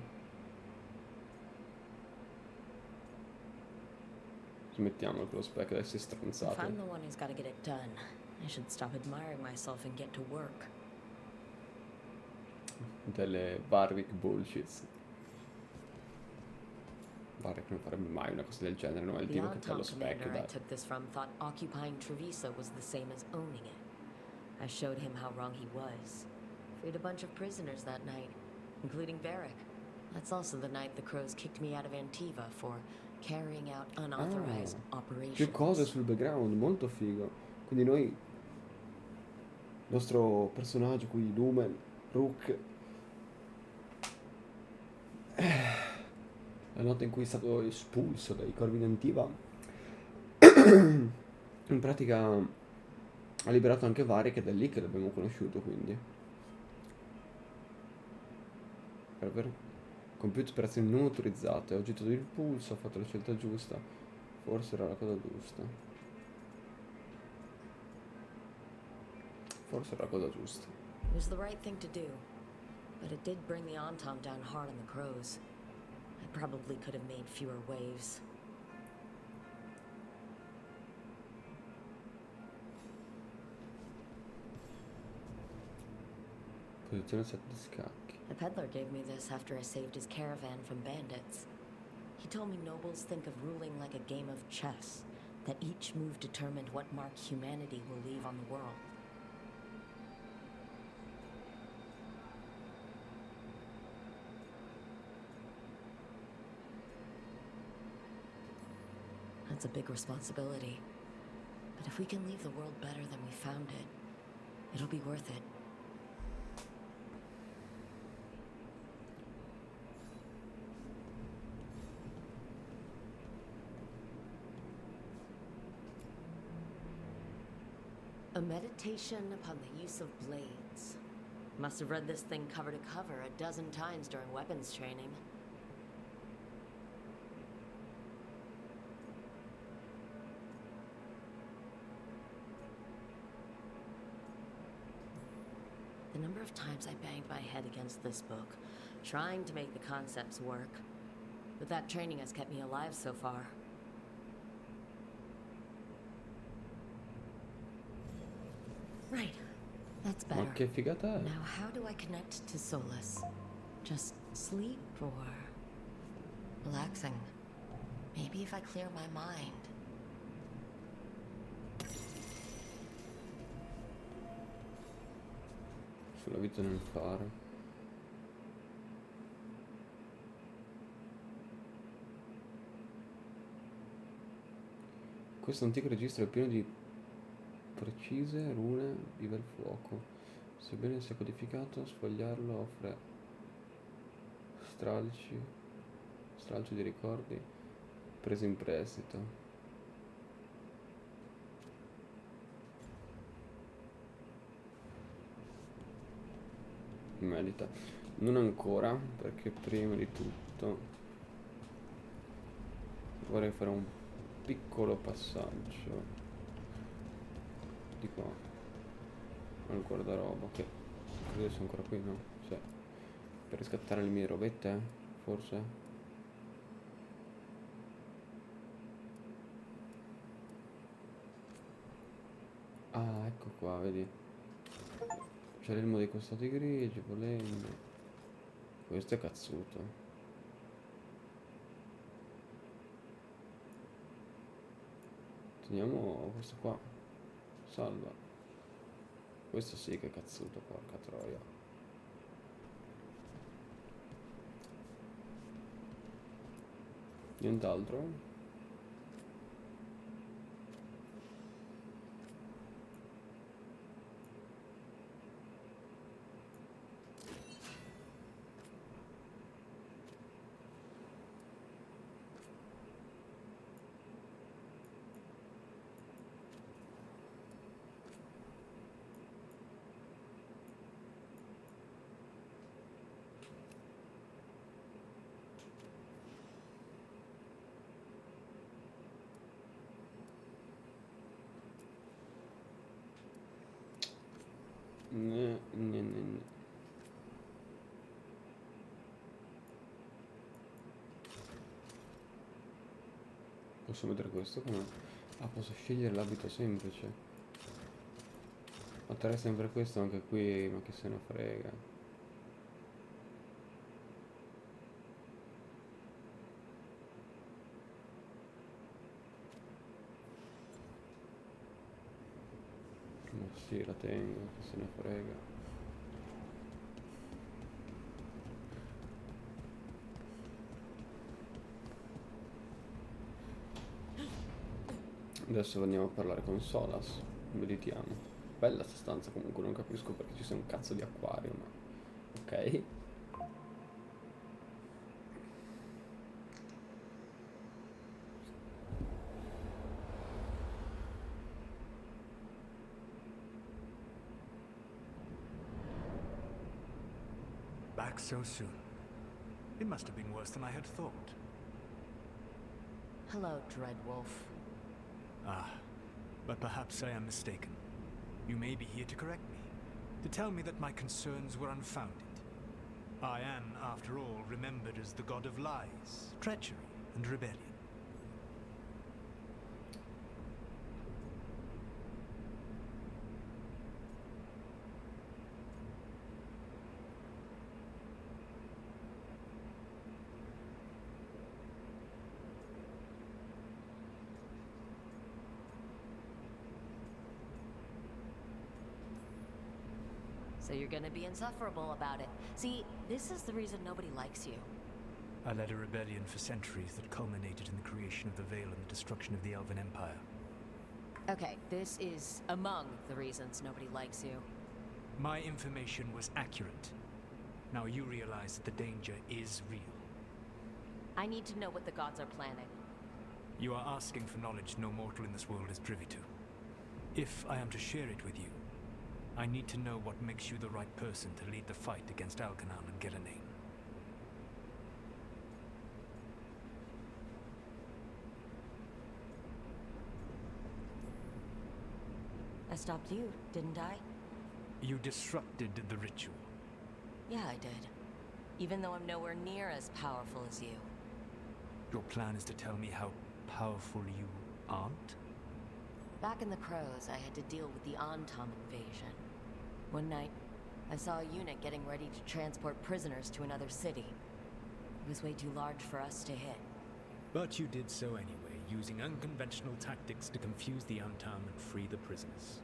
Smettiamolo con lo specchio, adesso è If stronzato. I'm the one who's gotta get it done, I should stop admiring myself and get to work. Delle Warwick bullshits. Warwick non farebbe mai una cosa del genere, non è il The tipo che fa lo on-tom specchio, commander I dai. took this from thought occupying Treviso was the same as owning it. I showed him how wrong he was. Freed a bunch of prisoners that night, including Varric. That's also the night the Crows kicked me out of Antiva for carrying out unauthorized operations. Più cose sul background, molto figo. Quindi noi, il nostro personaggio qui, Lumen, Rook, la notte in cui è stato espulso dai corvi di Antiva, in pratica ha liberato anche Vari, che è da lì che l'abbiamo conosciuto, quindi. Per compiuto operazioni non autorizzate, ho gettato il pulso, ho fatto la scelta giusta. Forse era la cosa giusta. Forse era la cosa giusta. It was the right thing to do, but it did bring the on-tom down hard on the Crows. I probably could have made fewer waves. Posizione 7 di scacchi. The peddler gave me this after I saved his caravan from bandits. He told me nobles think of ruling like a game of chess, that each move determined what mark humanity will leave on the world. That's a big responsibility. But if we can leave the world better than we found it, it'll be worth it. A meditation upon the use of blades. Must have read this thing cover to cover a dozen times during weapons training. The number of times I banged my head against this book, trying to make the concepts work. But that training has kept me alive so far. Right. That's better. Ma che figata è? Now, how do I connect to Solus? Just sleep or relaxing? Maybe if I clear my mind. Sulla vita nel fare. Questo antico registro è pieno di precise rune viva il fuoco. Sebbene sia codificato, sfogliarlo offre stralci di ricordi presi in prestito. Medita. Non ancora, perché prima di tutto vorrei fare un piccolo passaggio di qua al guardaroba, che credo sia ancora qui, no? Cioè, per riscattare le mie robette, forse? Ah, ecco qua, vedi? C'è l'elmo dei costati grigi, volendo. Questo è cazzuto. Teniamo questo qua. Salva. Questo sì che è cazzuto, porca troia. Nient'altro? Ne. Posso mettere questo come... Ah, posso scegliere l'abito semplice. Metterei sempre questo anche qui, ma che se ne frega. Ma sì, la tengo, che se ne frega. Adesso andiamo a parlare con Solas. Meditiamo. Bella sta stanza comunque, non capisco perché ci sia un cazzo di acquario, ma... Ok. Back so soon. It must have been worse than I had thought. Hello, Dreadwolf. Ah, but perhaps I am mistaken. You may be here to correct me, to tell me that my concerns were unfounded. I am, after all, remembered as the god of lies, treachery, and rebellion. So you're gonna be insufferable about it. See, this is the reason nobody likes you. I led a rebellion for centuries that culminated in the creation of the Veil and the destruction of the Elven Empire. Okay, this is among the reasons nobody likes you. My information was accurate. Now you realize that the danger is real. I need to know what the gods are planning. You are asking for knowledge no mortal in this world is privy to. If I am to share it with you, I need to know what makes you the right person to lead the fight against Alkanan and Gillenane. I stopped you, didn't I? You disrupted the ritual. Yeah, I did. Even though I'm nowhere near as powerful as you. Your plan is to tell me how powerful you aren't? Back in the Crows, I had to deal with the Antom invasion. One night, I saw a unit getting ready to transport prisoners to another city. It was way too large for us to hit. But you did so anyway, using unconventional tactics to confuse the Antom and free the prisoners.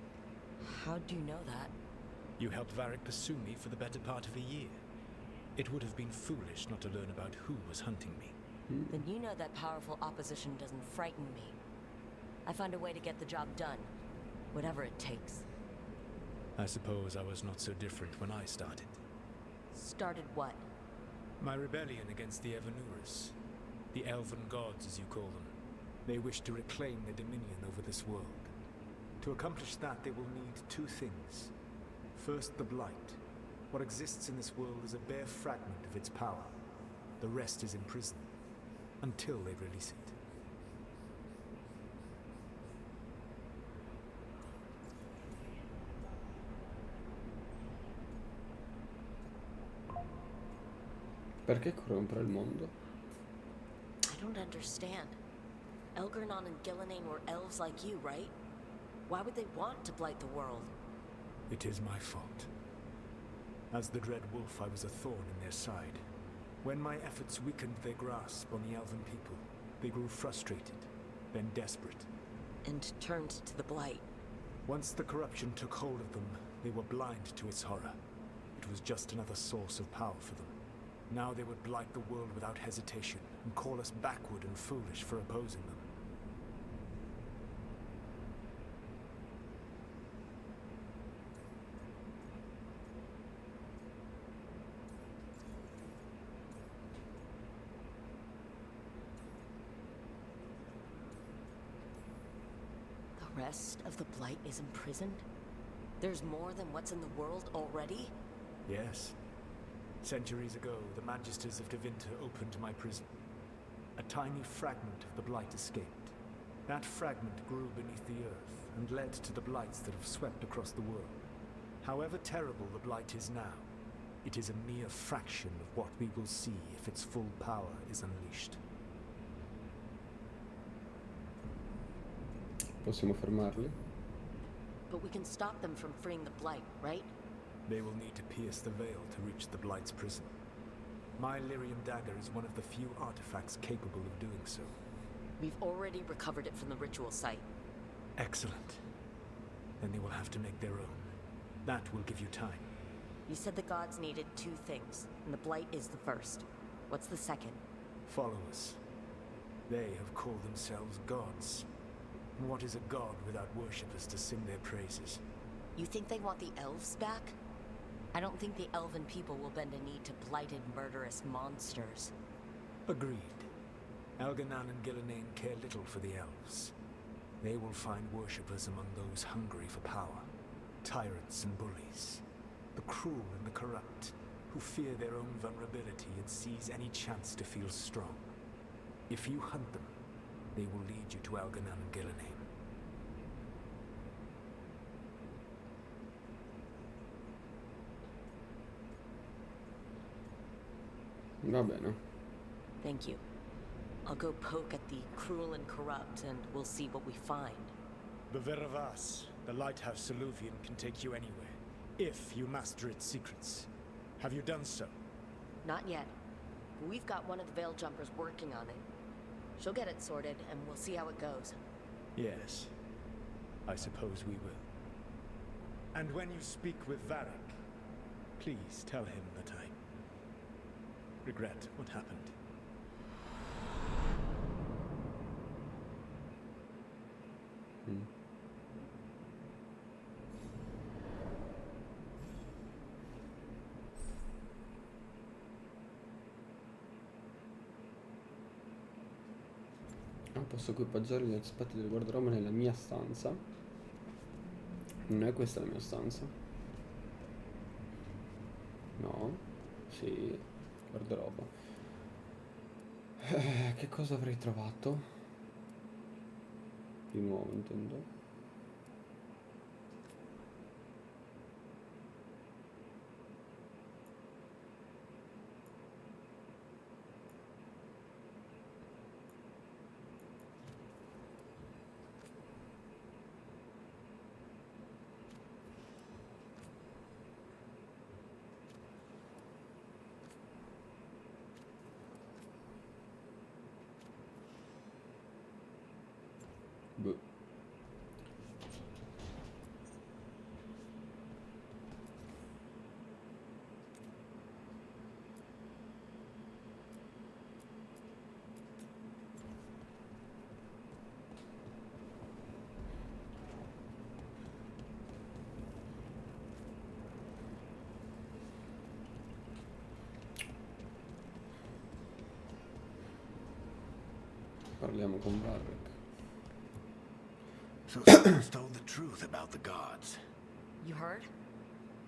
How'd you know that? You helped Varric pursue me for the better part of a year. It would have been foolish not to learn about who was hunting me. Then you know that powerful opposition doesn't frighten me. I found a way to get the job done. Whatever it takes. I suppose I was not so different when I started. Started what? My rebellion against the Evanuras. The Elven gods, as you call them. They wish to reclaim their dominion over this world. To accomplish that, they will need two things. First, the Blight. What exists in this world is a bare fragment of its power. The rest is imprisoned. Until they release it. Perché corrompere il mondo? I don't understand. Elgernon and Gillenane were elves like you, right? Why would they want to blight the world? It is my fault. As the Dread Wolf, I was a thorn in their side. When my efforts weakened their grasp on the Elven people, they grew frustrated, then desperate. And turned to the Blight. Once the corruption took hold of them, they were blind to its horror. It was just another source of power for them. Now they would blight the world without hesitation, and call us backward and foolish for opposing them. The rest of the Blight is imprisoned? There's more than what's in the world already? Yes. Centuries ago, the Magisters of Tevinter opened my prison. A tiny fragment of the Blight escaped. That fragment grew beneath the earth and led to the Blights that have swept across the world. However terrible the Blight is now, it is a mere fraction of what we will see if its full power is unleashed. Possiamo fermarli? But we can stop them from freeing the Blight, right? They will need to pierce the veil to reach the Blight's prison. My Lyrium dagger is one of the few artifacts capable of doing so. We've already recovered it from the ritual site. Excellent. Then they will have to make their own. That will give you time. You said the gods needed 2 things, and the Blight is the first. What's the second? Followers. They have called themselves gods. And what is a god without worshippers to sing their praises? You think they want the elves back? I don't think the elven people will bend a knee to blighted, murderous monsters. Agreed. Algernon and Gillenane care little for the elves. They will find worshippers among those hungry for power. Tyrants and bullies. The cruel and the corrupt, who fear their own vulnerability and seize any chance to feel strong. If you hunt them, they will lead you to Algernon and Gillenane. Va bene. Thank you. I'll go poke at the cruel and corrupt, and we'll see what we find. The Veravas, the lighthouse Soluvian, can take you anywhere, if you master its secrets. Have you done so? Not yet. But we've got one of the Veil Jumpers working on it. She'll get it sorted, and we'll see how it goes. Yes. I suppose we will. And when you speak with Varric, please tell him that I regret what happened. Posso equipaggiare gli aspetti del guardaroba nella mia stanza. Non è questa la mia stanza? No. Sì. Guardaroba. Che cosa avrei trovato? Di nuovo intendo. Boh. Parliamo con Varric. So someone's told the truth about the gods. You heard?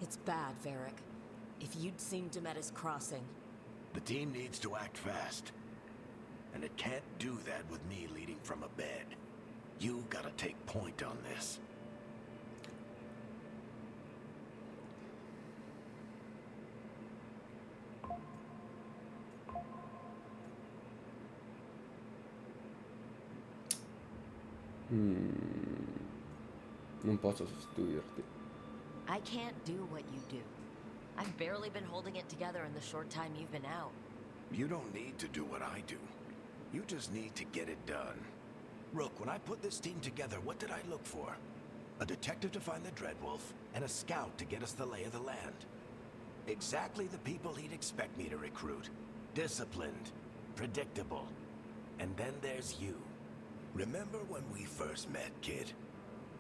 It's bad, Varric. If you'd seen Demetis crossing... The team needs to act fast. And it can't do that with me leading from a bed. You gotta take point on this. Non posso sostituirti. I can't do what you do. I've barely been holding it together in the short time you've been out. You don't need to do what I do. You just need to get it done. Rook, when I put this team together, what did I look for? A detective to find the Dreadwolf, and a scout to get us the lay of the land. Exactly the people he'd expect me to recruit. Disciplined, predictable. And then there's you. Remember when we first met, kid?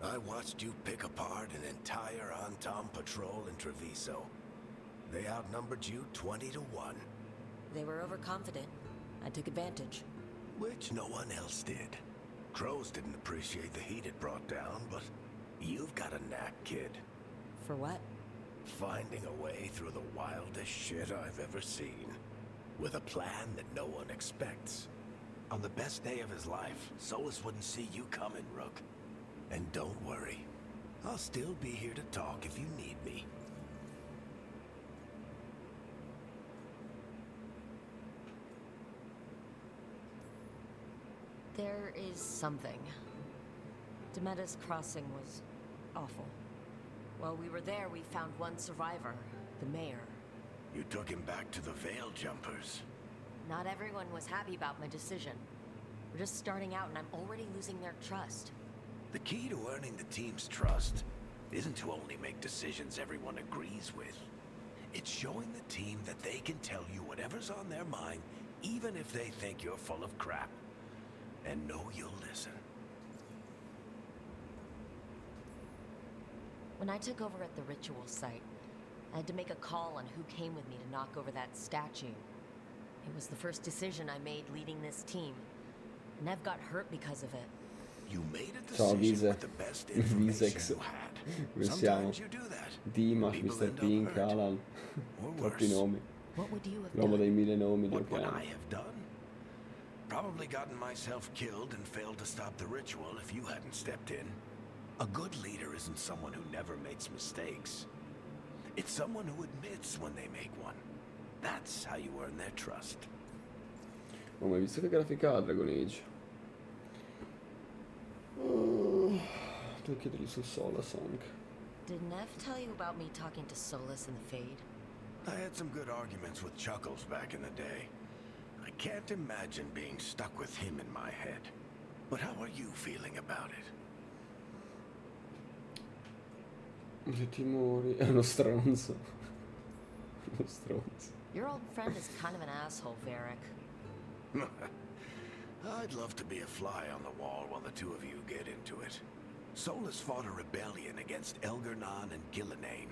I watched you pick apart an entire Antom patrol in Treviso. They outnumbered you 20 to 1. They were overconfident. I took advantage. Which no one else did. Crows didn't appreciate the heat it brought down, but you've got a knack, kid. For what? Finding a way through the wildest shit I've ever seen. With a plan that no one expects. On the best day of his life, Solus wouldn't see you coming, Rook. And don't worry. I'll still be here to talk if you need me. There is something. Demeta's crossing was awful. While we were there, we found one survivor, the mayor. You took him back to the Veil Jumpers. Not everyone was happy about my decision. We're just starting out and I'm already losing their trust. The key to earning the team's trust isn't to only make decisions everyone agrees with. It's showing the team that they can tell you whatever's on their mind, even if they think you're full of crap. And know you'll listen. When I took over at the ritual site, I had to make a call on who came with me to knock over that statue. It was the first decision I made leading this team. Nev got hurt because of it. You made a Ciao decision Vise, with the best information Visex, you had. come siamo? Sometimes you do that. Dimash, People Mr. end up Pink, hurt. Alan, Or troppi worse. nomi, What would you have l'uomo done? dei 1000 nomi di What would Okeano. I have done? Probably gotten myself killed and failed to stop the ritual if you hadn't stepped in. A good leader isn't someone who never makes mistakes. It's someone who admits when they make one. That's how you earn their trust. Oh, ma hai visto che grafica ha Dragon Age? Tu chiedili su Solas anche. Did Nev tell you about me talking to Solus in the Fade? I had some good arguments with Chuckles back in the day. I can't imagine being stuck with him in my head. But how are you feeling about it? Se ti muori è uno stronzo. Uno stronzo. Your old friend is kind of an asshole, Varric. I'd love to be a fly on the wall while the two of you get into it. Solus fought a rebellion against Elgar'nan and Gillenane.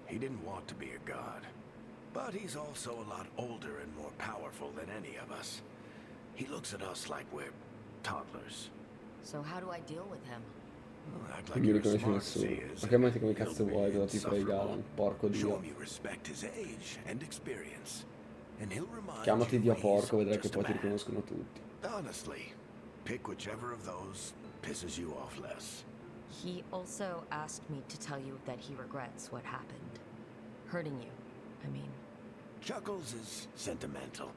He didn't want to be a god. But he's also a lot older and more powerful than any of us. He looks at us like we're toddlers. So how do I deal with him? Act Non like mi you're as riconosce smart as he nessuno. is. Ma che metti come He'll cazzo be vuoi? Cosa ti frega, insufferable. Alan? Porco Show dio. him you respect his age and experience. And he'll remind Chiamati you Dio he's porco, vedrai che just a poi ti man. riconoscono tutti. Honestly, pick whichever of those pisses you off less. He also asked me to tell you that he regrets what happened. Hurting you, I mean. Chuckles is sentimental.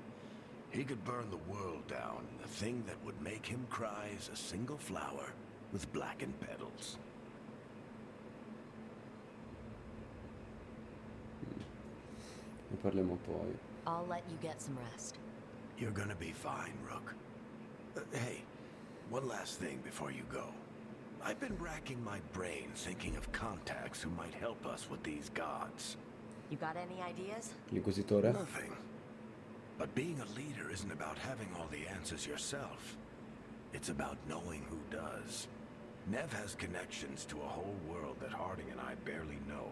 He could burn the world down. The thing that would make him cry is a single flower with blackened petals. Ne parliamo poi. I'll let you get some rest. You're gonna be fine, Rook. Hey, one last thing before you go. I've been racking my brain thinking of contacts who might help us with these gods. You got any ideas? L'inquisitore? Nothing. But being a leader isn't about having all the answers yourself. It's about knowing who does. Nev has connections to a whole world that Harding and I barely know.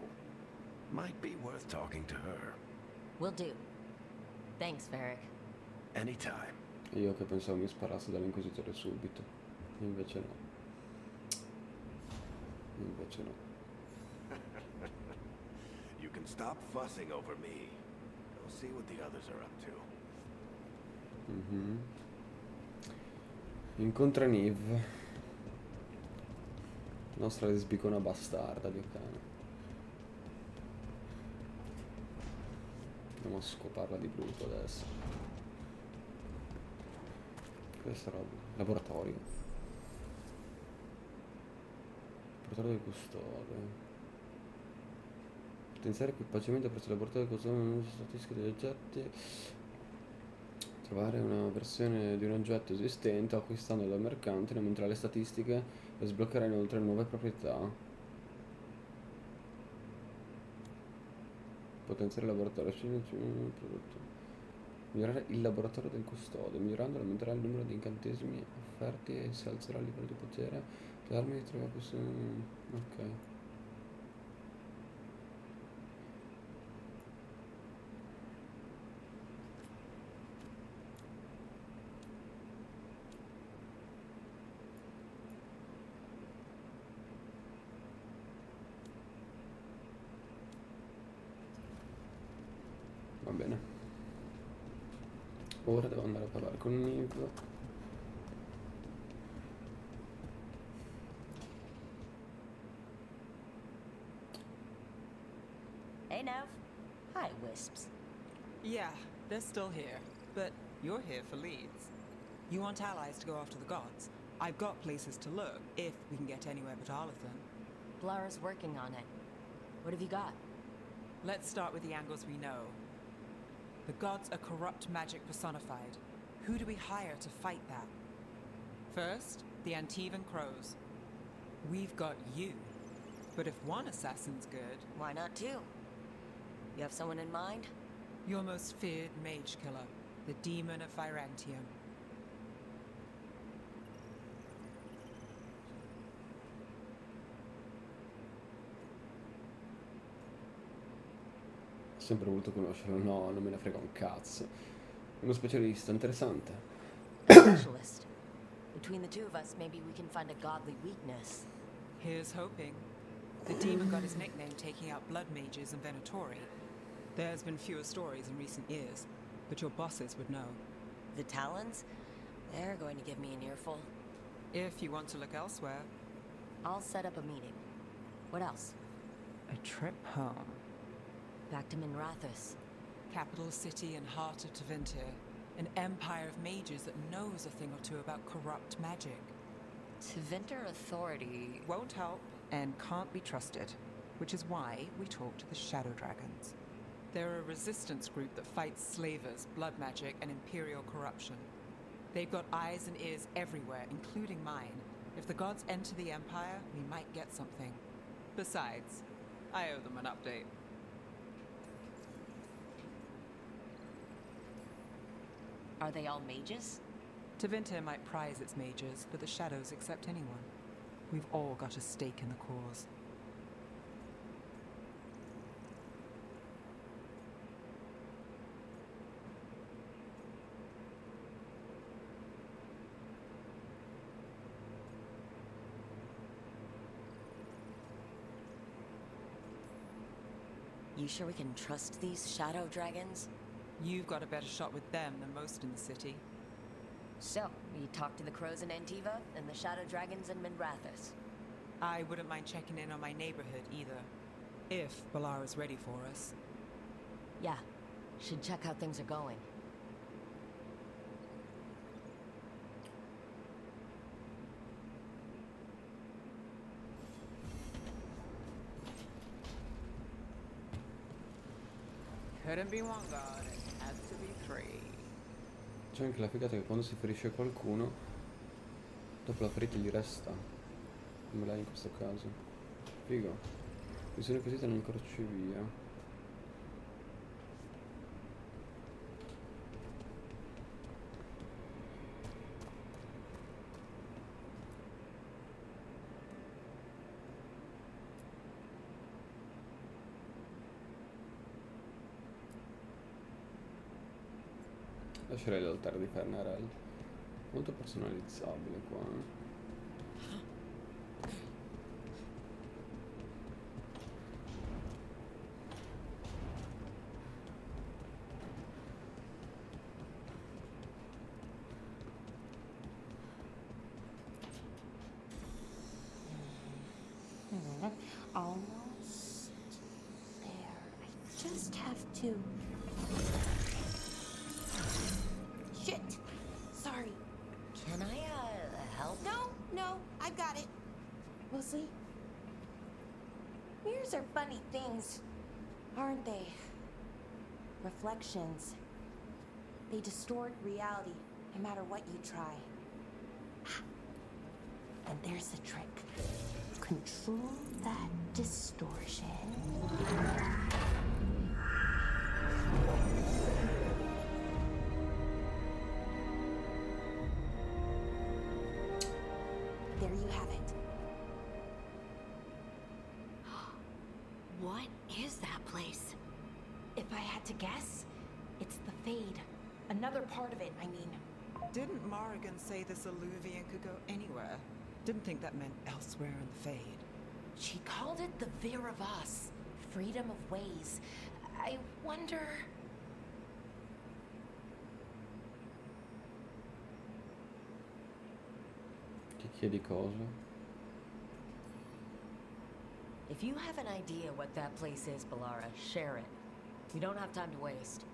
Might be worth talking to her. Will do. Thanks, Varric. Anytime. E io che pensavo mi sparasse dall'inquisitore subito. Invece no. Invece no. You can stop fussing over me. Go see what the others are up to. Mhm. Incontra Niv. Nostra lesbicona bastarda di Okeano. Andiamo a scoparla di brutto adesso. Questa roba. Laboratorio. Laboratorio del custode. Potenziare equipaggiamento presso il laboratorio del custode statistiche degli oggetti. Trovare una versione di un oggetto esistente acquistando dal mercante, aumentare le statistiche e sbloccare inoltre nuove proprietà. Potenziare il laboratorio. Migliorare il laboratorio del custode. Migliorando aumenterà il numero di incantesimi offerti e si alzerà il livello di potere. Le armi di trovare questo. Ok. Va bene. Ora devo andare a parlare con Niv. Hey, Nev. Hi, Wisps. Yeah, they're still here, but you're here for leads. You want allies to go after the gods? I've got places to look, if we can get anywhere but Arlathan. Blara's working on it. What have you got? Let's start with the angles we know. The gods are corrupt magic personified. Who do we hire to fight that? First, the Antivan Crows. We've got you. But if one assassin's good... Why not two? You have someone in mind? Your most feared mage killer, the Demon of Virantium. Ho sempre voluto conoscerlo. No, non me ne frega un cazzo. Uno specialista, interessante. Specialist. Between the two of us, maybe we can find a godly weakness. Here's hoping. The demon got his nickname taking out blood mages and Venatori. There's been fewer stories in recent years, but your bosses would know. The Talons? They're going to give me an earful. If you want to look elsewhere. I'll set up a meeting. What else? A trip home. Back to Minrathous. Capital city and heart of Tevinter. An empire of mages that knows a thing or two about corrupt magic. Tevinter authority... Won't help and can't be trusted, which is why we talk to the Shadow Dragons. They're a resistance group that fights slavers, blood magic, and imperial corruption. They've got eyes and ears everywhere, including mine. If the gods enter the Empire, we might get something. Besides, I owe them an update. Are they all mages? Tevinter might prize its mages, but the Shadows accept anyone. We've all got a stake in the cause. You sure we can trust these shadow dragons? You've got a better shot with them than most in the city. So, we talked to the crows in Antiva and the shadow dragons in Minrathous. I wouldn't mind checking in on my neighborhood either. If Balara's ready for us. Yeah, should check how things are going. Couldn't be one god, it had to be three. C'è anche la figata che quando si ferisce qualcuno, dopo la ferita gli resta. Come lei in questo caso. Figo. Missione così te non crocevia. Lascerei l'altare di Fernarel. Molto personalizzabile qua. Almost there. I just have to... Shit! Sorry. Can I, help? No, I've got it. Mostly. Mirrors are funny things, aren't they? Reflections. They distort reality, no matter what you try. And there's the trick. Control that distortion. There you have it. What is that place? If I had to guess, it's the Fade. Another part of it, I mean. Didn't Morrigan say this Alluvian could go anywhere? Didn't think that meant elsewhere in the Fade. She called it the Vir of Us. Freedom of ways. I wonder... Che chiedi cosa? If you have an idea what that place is, Balara, share it. We don't have time to waste.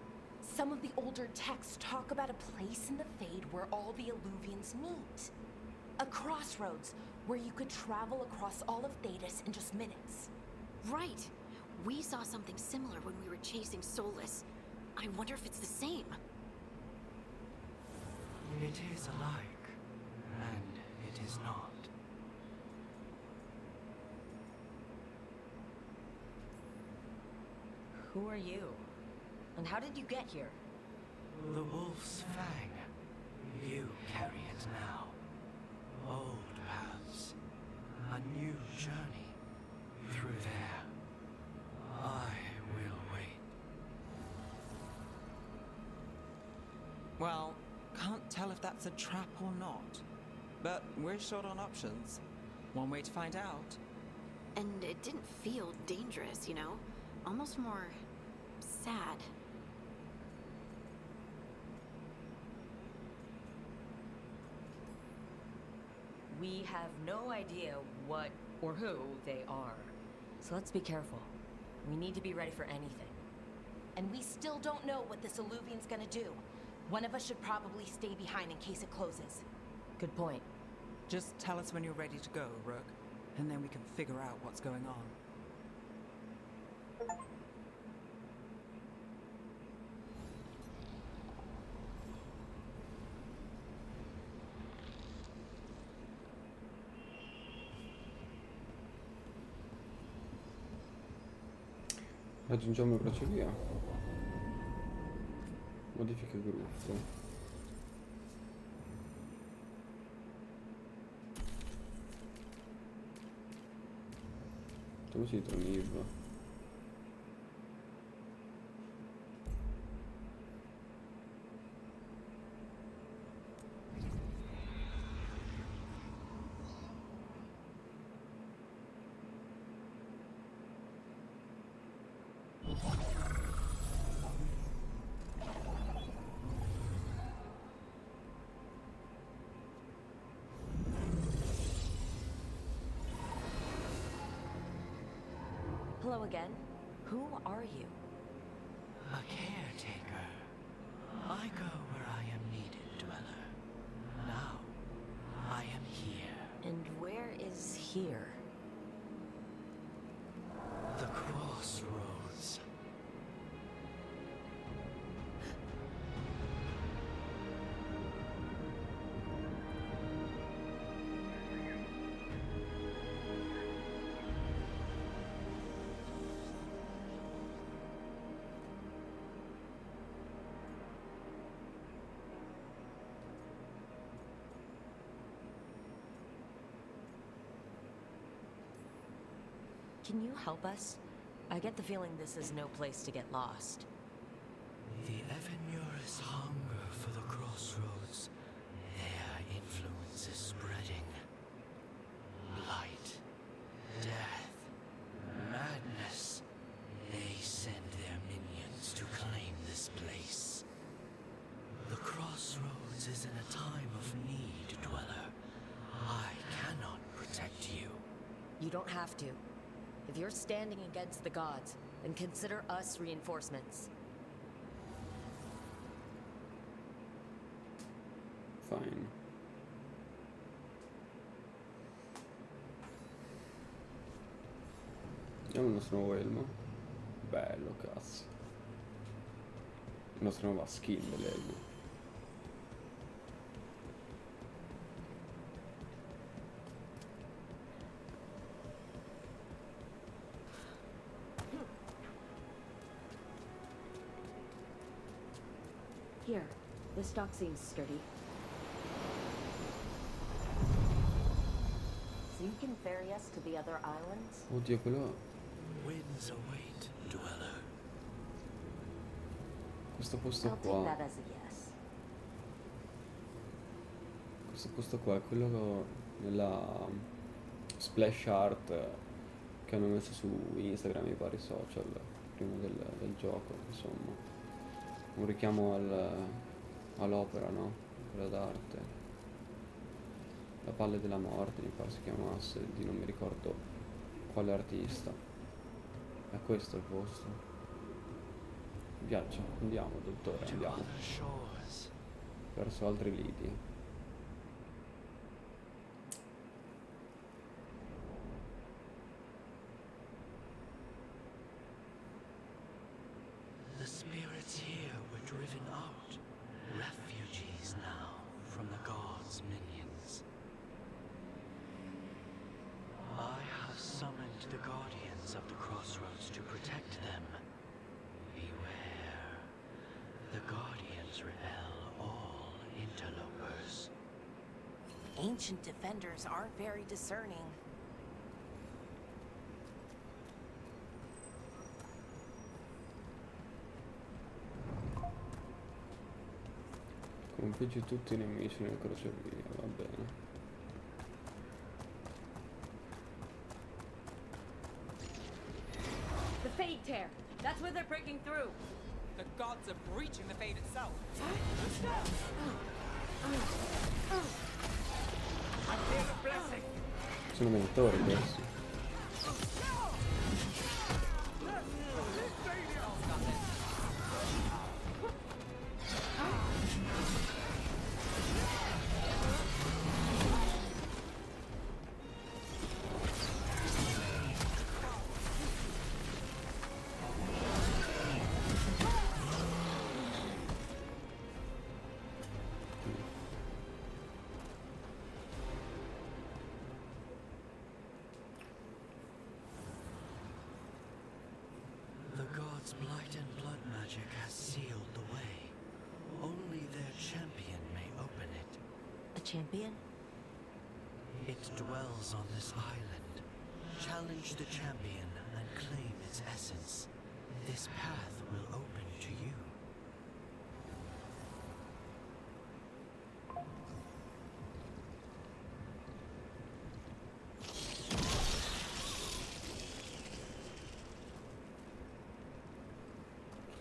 Some of the older texts talk about a place in the Fade where all the Illuvians meet. A crossroads where you could travel across all of Thedas in just minutes. Right. We saw something similar when we were chasing Solus. I wonder if it's the same. It is alike, and it is not. Who are you? And how did you get here? The Wolf's Fang. You carry it now. Old paths. A new journey. Through there. I will wait. Well, can't tell if that's a trap or not. But we're short on options. One way to find out. And it didn't feel dangerous, you know? Almost more sad. We have no idea what or who they are. So let's be careful. We need to be ready for anything. And we still don't know what this Illuvian's gonna do. One of us should probably stay behind in case it closes. Good point. Just tell us when you're ready to go, Rook, and then we can figure out what's going on. Raggiungiamo il crocevia. Modifica gruppo. Dove si trova Niv? Hello again. Who are you? A caretaker. I go where I am needed, Dweller. Now, I am here. And where is here? The crossroads. Can you help us? I get the feeling this is no place to get lost. The Evanurus hunger for the crossroads. Their influence is spreading. Blight, death, madness. They send their minions to claim this place. The crossroads is in a time of need, Dweller. I cannot protect you. You don't have to. If you're standing against the gods, then consider us reinforcements. Fine. Vediamo il nostro nuovo elmo. Bello, cazzo. La nostra nuova skin dell'elmo. Here, this dock seems sturdy. So you can ferry us to the other islands? Oddio, quello... Winds await, Dweller. Questo posto I'll take qua... that as a yes. Questo posto qua è quello nella splash art che hanno messo su Instagram e i vari social prima del gioco, insomma. Un richiamo all'opera, no? Quella d'arte. La Valle della Morte, mi pare si chiamasse, di non mi ricordo Quale artista? È questo il posto. Viaggio, andiamo, dottore, andiamo. Verso altri lidi. The spirits here were driven out, refugees now from the gods' minions. I have summoned the guardians of the crossroads to protect them. Beware. The guardians repel all interlopers. Ancient defenders aren't very discerning. Sconfiggi tutti i nemici nel crocevia, va bene. The Fade Tear. That's where they're breaking through. The gods are breaching the fate itself. Sono mentori questi. The gods' blight and blood magic has sealed the way. Only their champion may open it. A champion? It dwells on this island. Challenge the champion and claim its essence. This path will open to you.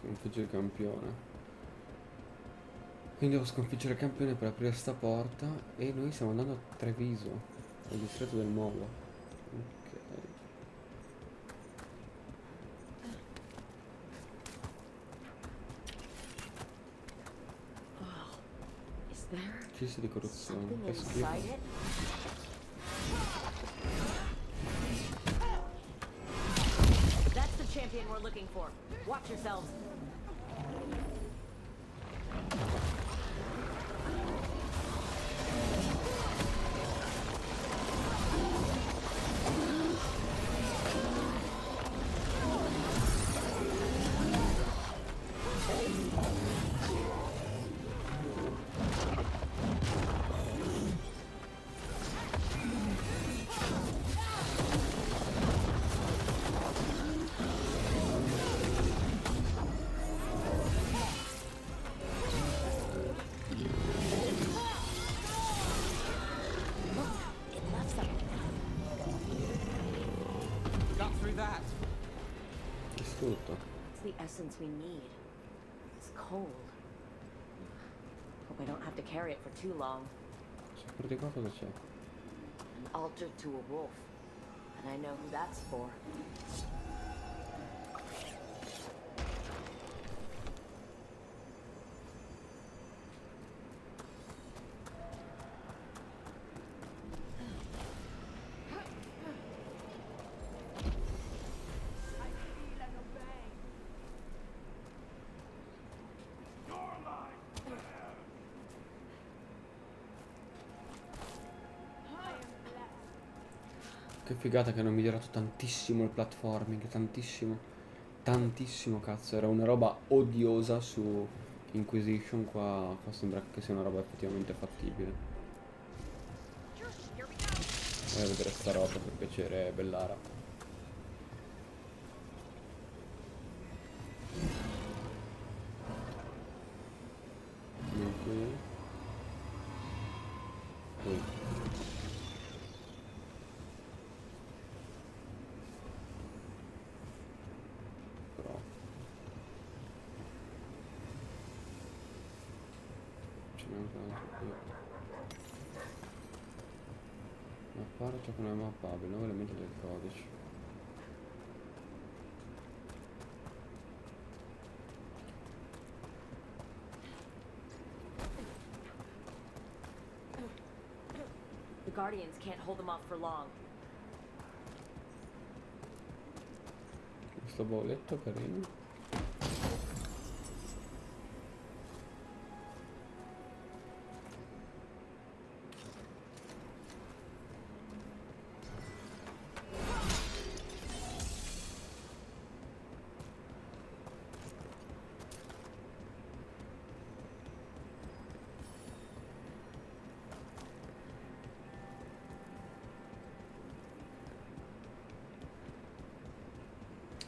Sconfiggere il campione. Quindi devo sconfiggere il campione per aprire sta porta. E noi stiamo andando a Treviso, al distretto del Molo. Ok. Is there Cisi di corruzione. something Che schifo. inside it? That's the champion we're looking for. Watch yourselves. Distrutto. It's the essence we need. It's cold. Hope I don't have to carry it for too long. Sopra di qua cosa c'è? An altar to a wolf. And I know who that's for. Che figata che hanno migliorato tantissimo il platforming, tantissimo, tantissimo cazzo, era una roba odiosa su Inquisition, qua sembra che sia una roba effettivamente fattibile. Vai a vedere sta roba per piacere, Bellara. Vieni qui. Però ce n'è anche un altro qui. Mappare ciò che non è mappabile, nuovo elemento del codice. Guardians can't hold them off for long. Questo bauletto carino.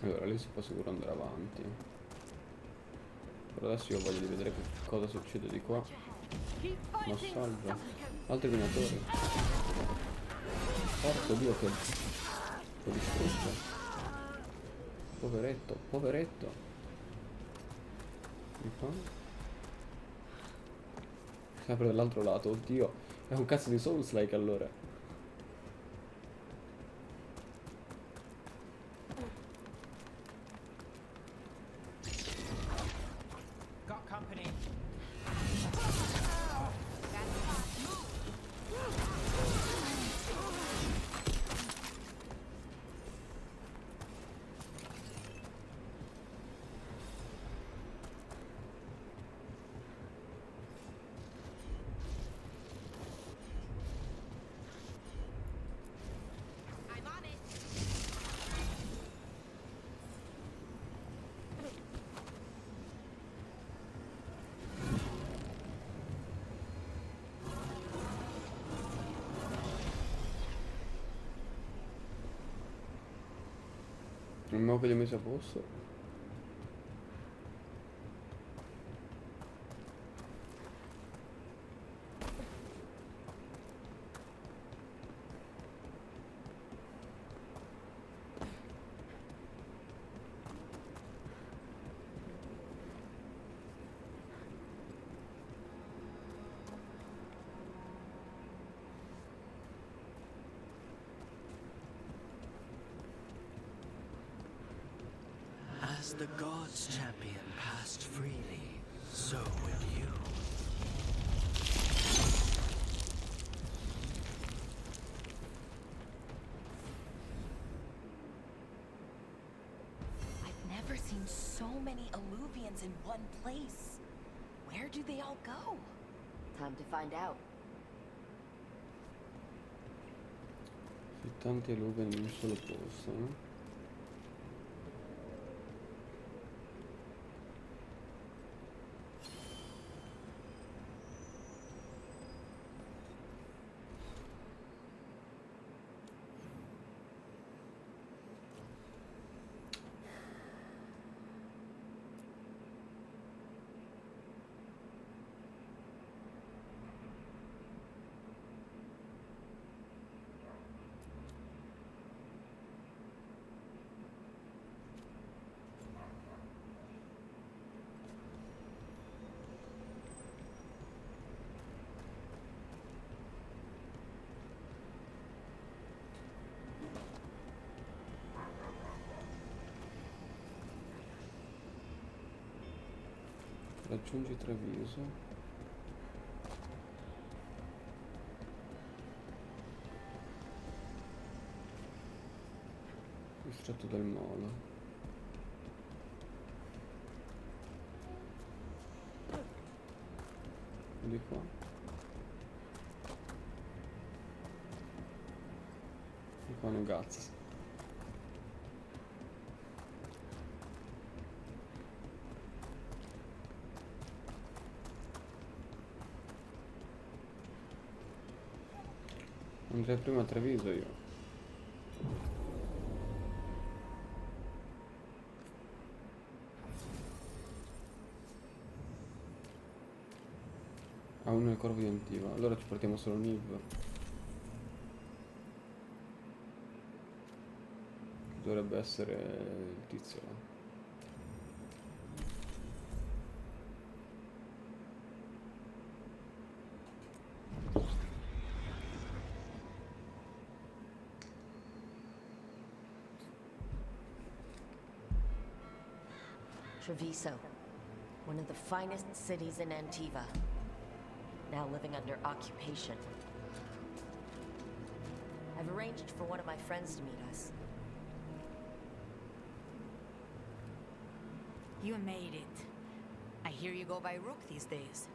Allora lì si può sicuro andare avanti. Però adesso io voglio di vedere che cosa succede di qua. Ma salve. Altri minatori. Porco Dio che distrutto. Poveretto, poveretto. Mi fa? Sempre dall'altro lato, oddio. È un cazzo di Souls-like allora. Non mo che li ho messi a posto. As the gods' champion passed freely, so will you. I've never seen so many Illuvians in one place. Where do they all go? Time to find out. Sì, tanti lupi in un solo posto, no? Raggiungi Treviso. Distretto del Molo. Di qua. Di qua no cazzo. Andrei prima a Treviso io. Ah, uno è il corvo di Antiva. Allora ci portiamo solo Niv. Dovrebbe essere il tizio là. Treviso, one of the finest cities in Antiva, now living under occupation. arranged for one of my friends to meet us. You made it. I hear you go by Rook these days.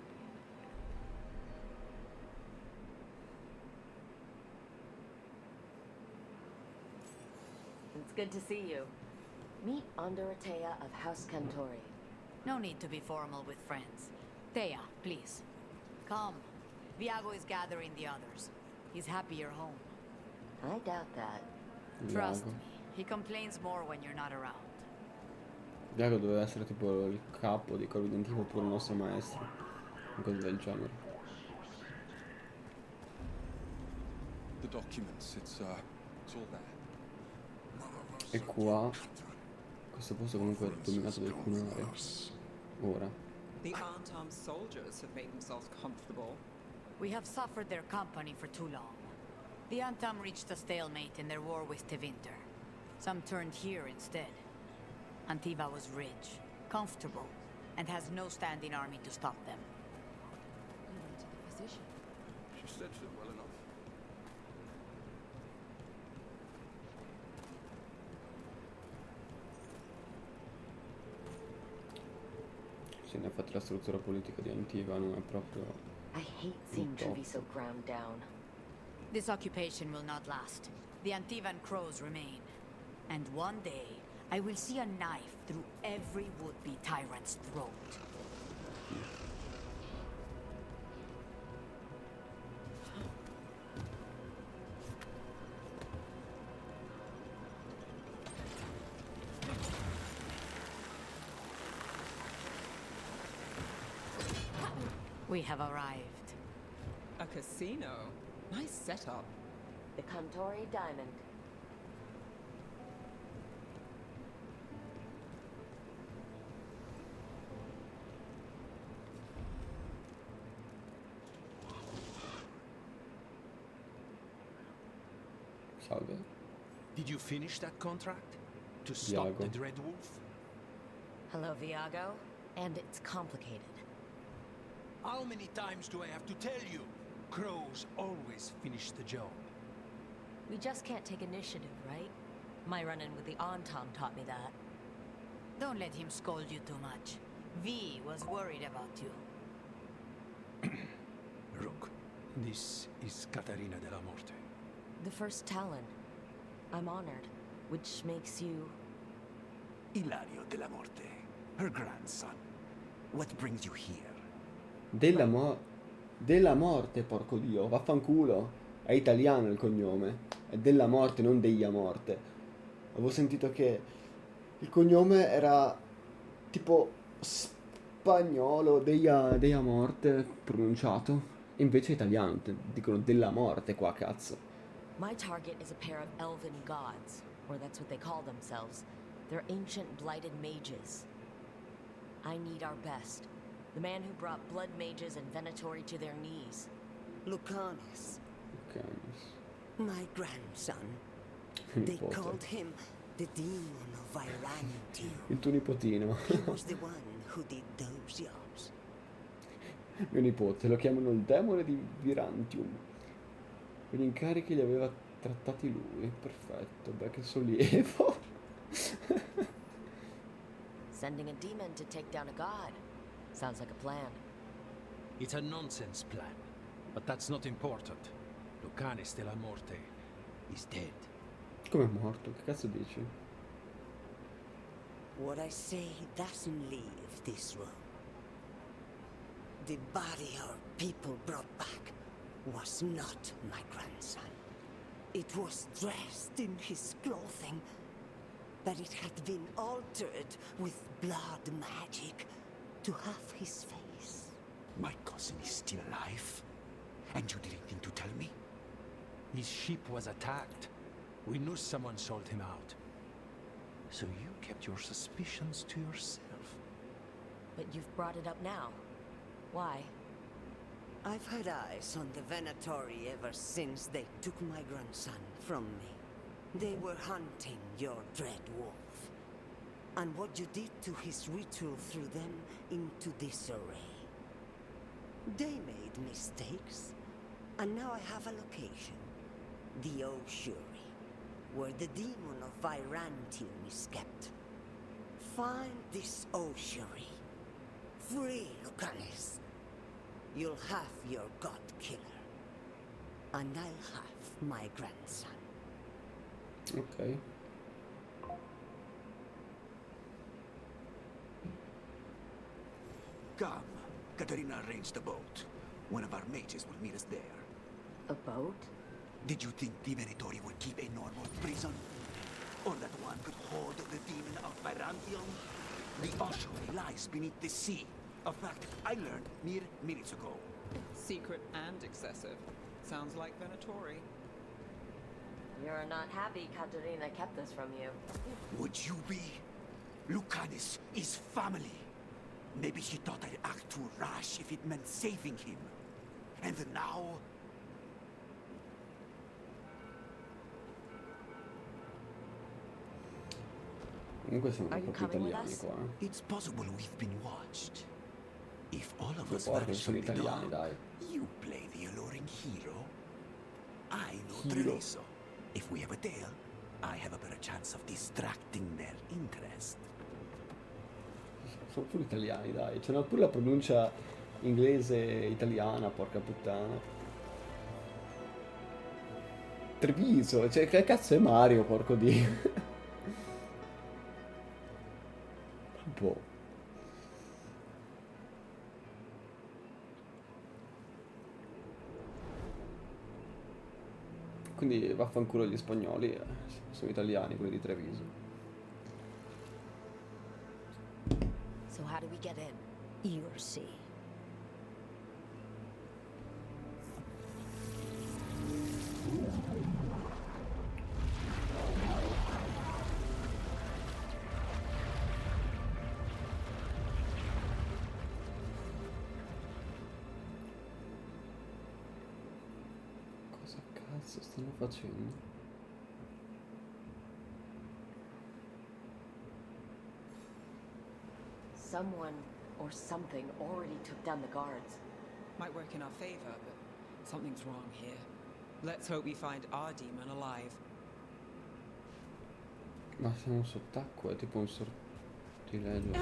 It's good to see you. Meet Ita of House Cantori. No need to be formal with friends. Thea, please. Come. Viago is gathering the others. He's happy you're home. I doubt that. Trust me, he complains more when you're not around. Viago doveva essere tipo il capo di corpo identivo oppure il nostro maestro. Una cosa del genere. The documents, it's all there. E qua questo posto comunque è dominato dal cunare. Ora. The unarmed soldiers have made themselves comfortable. We have suffered their company for too long. The Antam reached a stalemate in their war with Tevinter. Some turned here instead. Antiva was rich, comfortable, and has no standing army to stop them. You went to the physician. She said it well enough. Sì, in effetti la struttura politica di Antiva non è proprio I hate seeing Truby so ground down. This occupation will not last. The Antivan crows remain. And one day, I will see a knife through every would-be tyrant's throat. We have arrived. A casino? Nice setup. The Cantori Diamond. Salve. Did you finish that contract? To stop Viago. the Dreadwolf? Hello, Viago. And it's complicated. How many times do I have to tell you? Crows always finish the job. We just can't take initiative, right? My run-in with the Antam taught me that. Don't let him scold you too much. V was worried about you. Rook, this is Catarina de la Morte. The first Talon. I'm honored. Which makes you... Ilario de la Morte, her grandson. What brings you here? Della morte, porco dio, vaffanculo. È italiano il cognome. È della morte, non deglia morte. Avevo sentito che il cognome era tipo spagnolo, deglia morte pronunciato. E invece è italiano, dicono della morte qua, cazzo. My target is a pair of elven gods, or that's what they call themselves. They're ancient blighted mages. I need our best. The man who brought blood mages and Venatori to their knees. Lucanus, Canis. my grandson. They called him the demon of Virantium. Il tuo nipotino. He was the one who did those jobs. Mio nipote, lo chiamano il demone di Virantium. Gli incarichi li aveva trattati lui. Perfetto, beh, che sollievo. Sending a demon to take down a god. Sounds like a plan. It's a nonsense plan, but that's not important. Lucanis de la Morte is dead. Come è morto? Che cazzo dici? What I say doesn't leave this room. The body our people brought back was not my grandson. It was dressed in his clothing, but it had been altered with blood magic to have his face. My cousin is still alive? And you didn't think to tell me? His ship was attacked. We knew someone sold him out. So you kept your suspicions to yourself. But you've brought it up now. Why? I've had eyes on the Venatori ever since they took my grandson from me. They were hunting your dread wolf. And what you did to his ritual threw them into disarray. They made mistakes, and now I have a location. The Ossuary, where the demon of Virantium is kept. Find this Ossuary. Free Lucanis. You'll have your god killer. And I'll have my grandson. Ok. Come. Katarina arranged a boat. One of our mages will meet us there. A boat? Did you think the Venatori would keep a normal prison? Or that one could hold the demon of Virantium? The ossuary lies beneath the sea. A fact I learned mere minutes ago. Secret and excessive. Sounds like Venatori. You're not happy Katerina kept this from you. Would you be? Lucanis is family. Maybe she thought I'd act too rash if it meant saving him. And now... Comunque siamo proprio italiani qua. It's possible we've been watched. If all of us Porca, vanish sono from the italiani, dawn, dai. you play the alluring hero. I know Hero. Treviso. If we have a tale, I have a better chance of distracting their interest. Sono pure italiani, dai. C'è pure la pronuncia inglese italiana, porca puttana. Treviso, cioè che cazzo è Mario, porco dio. Boh. Quindi vaffanculo gli spagnoli, sono italiani quelli di Treviso. So how do we get in? You'll see. Cosa cazzo stanno facendo? Someone or something already took down the guards. Might work in our favor, but something's wrong here. Let's hope we find our demon alive. Ma siamo sott'acqua, è tipo un sortilegio.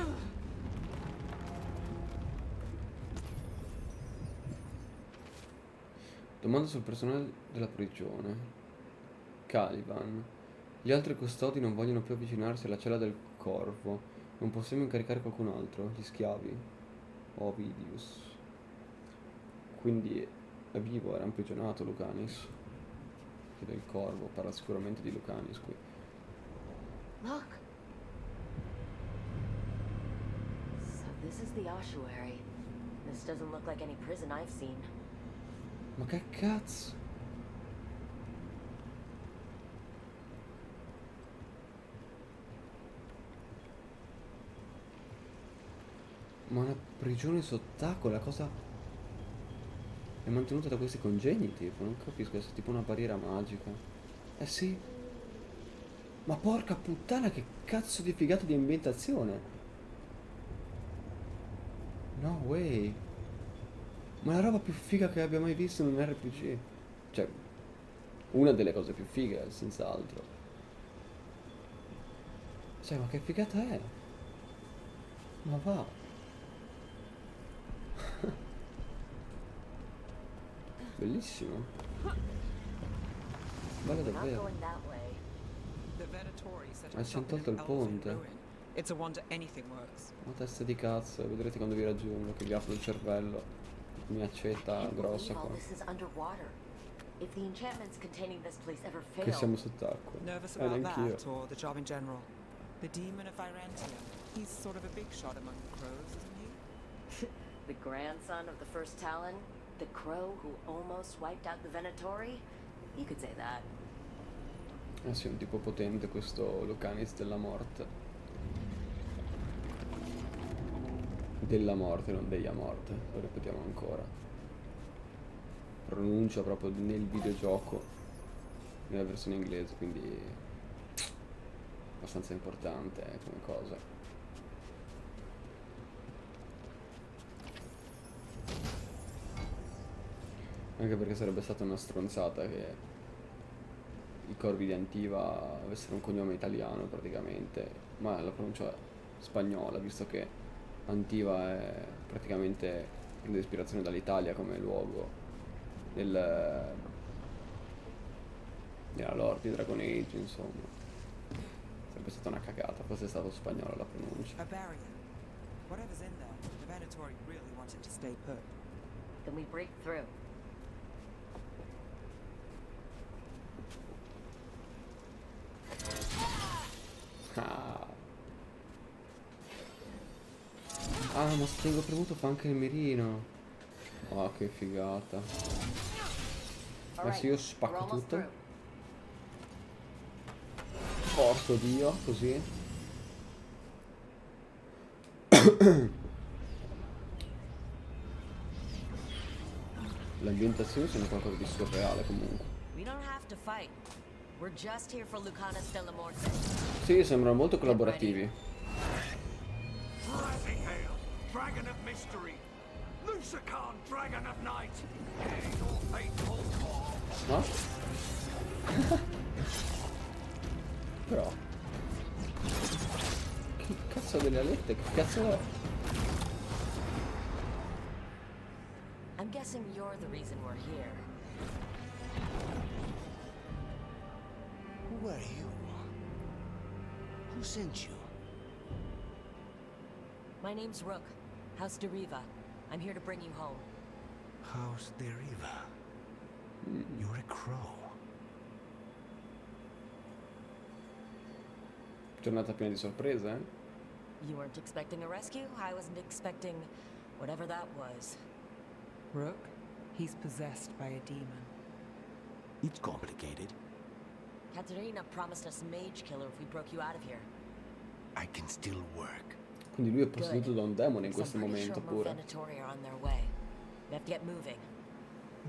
Domanda sul personale della prigione. Caliban. Gli altri custodi non vogliono più avvicinarsi alla cella del corvo. Non possiamo incaricare qualcun altro? Gli schiavi? Ovidius. Quindi è vivo, era imprigionato Lucanis. Chiede il corvo, parla sicuramente di Lucanis qui. Look. So this is the ossuary. This doesn't look like any prison I've seen. Ma che cazzo? Ma una prigione sott'acqua, la cosa è mantenuta da questi congegni, tipo, non capisco, è tipo una barriera magica. Eh sì. Ma porca puttana, che cazzo di figata di ambientazione. No way. Ma è la roba più figa che abbia mai visto in un RPG. Cioè, una delle cose più fighe, senz'altro. Cioè, ma che figata è? Ma va. Bellissimo. Bello davvero. The Venatori set Ma up ci hanno shop in tolto an il elven ponte. ruin. It's a wonder anything works. Ma testa di cazzo, vedrete quando vi raggiungo, che vi apro il cervello. Mi accetta grossa qua. This is underwater. If the enchantments containing this place ever fail. Che siamo sott'acqua. Nervous about Neanch'io. that or the job in general? The demon of Virantium. He's sort of a big shot among the crows, isn't he? The grandson of the first Talon? The crow who almost wiped out the Venatori? You could say that. Eh sì, è un tipo potente questo Lucanis della morte. Della morte, non della morte, lo ripetiamo ancora. Pronuncia proprio nel videogioco, nella versione inglese, quindi abbastanza importante come cosa. Anche perché sarebbe stata una stronzata che corvi di Antiva avessero un cognome italiano praticamente, ma la pronuncia spagnola, visto che Antiva è praticamente prende ispirazione dall'Italia come luogo della lore di Dragon Age, insomma. Sarebbe stata una cagata, fosse stato spagnolo la pronuncia. A barrier. Whatever's in there, the Venatori really want it to stay put. Then we break through. Ah, ma se tengo premuto fa anche il mirino. Oh, che figata. Ma se io spacco tutto? Porco Dio, così. L'ambientazione sembra qualcosa di surreale comunque. We don't have to fight. We're just here for Lucana Stella Morte. Sì, sembrano molto collaborativi. Rising Hail, Dragon of Mystery, Lucican, Dragon of Night, your faithful cause. No? Però che cazzo delle alette? Che cazzo è? I'm guessing you're the reason we're here. Who are you? Who sent you? My name's Rook, House Deriva. I'm here to bring you home. House Deriva. You're a crow. Giornata piena di sorprese, eh? You weren't expecting a rescue? I wasn't expecting whatever that was. Rook, he's possessed by a demon. It's complicated. Katerina promised us Mage Killer if we broke you out of here. I can still work. Quindi lui è posseduto da un demone in questo momento pure. Venatori are on their way. We have to get moving.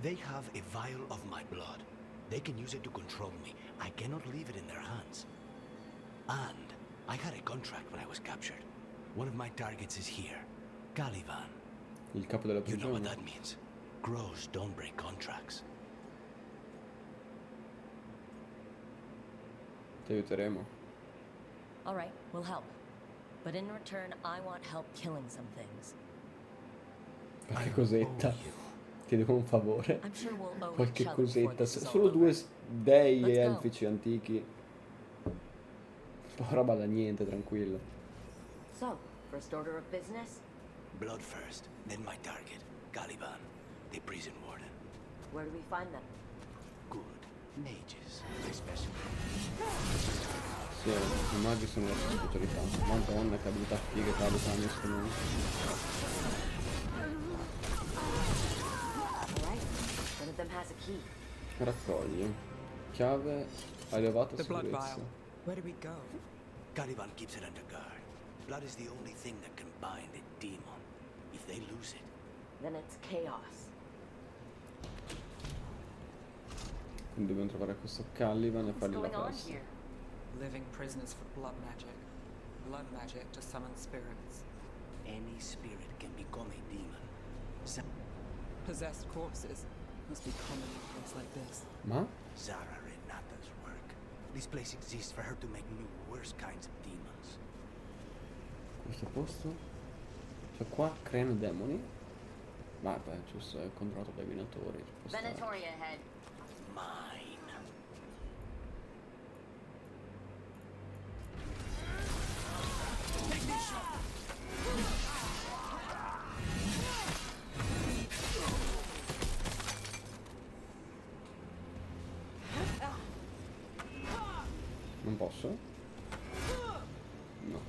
They have a vial of my blood. They can use it to control me. I cannot leave it in their hands. And I had a contract when I was captured. One of my targets is here, Caliban. Il capo della You know what prigione. that means. Crows don't break contracts. Ti aiuteremo. All right, we'll help. But in return, I want help killing some things. Qualche cosetta. Ti devo un favore. I'm sure we'll owe each Qualche other before cosetta. this is all Solo over. due dei Let's go. elfici antichi. Roba da niente, tranquillo. So, first order of business? Blood first, then my target, Caliban, the prison warden. Where do we find them? Good mages, especially. Sì, i maghi sono la sua specialità. Madonna, che abilità fighe Caliban escono. Alright, one of them has a key. Raccogli. Chiave a elevata The blood sicurezza. vial. Where do we go? Caliban keeps it under guard. Blood is the only thing that can bind a demon. If they lose it, Then it's chaos. Quindi dobbiamo trovare questo Caliban e fargli la What's going on festa. here? Living prisoners for blood magic. Blood magic to summon spirits. any spirit can become a demon. Possessed corpses must be common in a place like this. Ma? Zara Renata's work. This place exists for her to make new, worse kinds of demons. Questo posto? Cioè qua creano demoni? Vabbè, giusto, è controllato dai minatori. ci può stare. Venatori ahead. Mine. Non posso? No.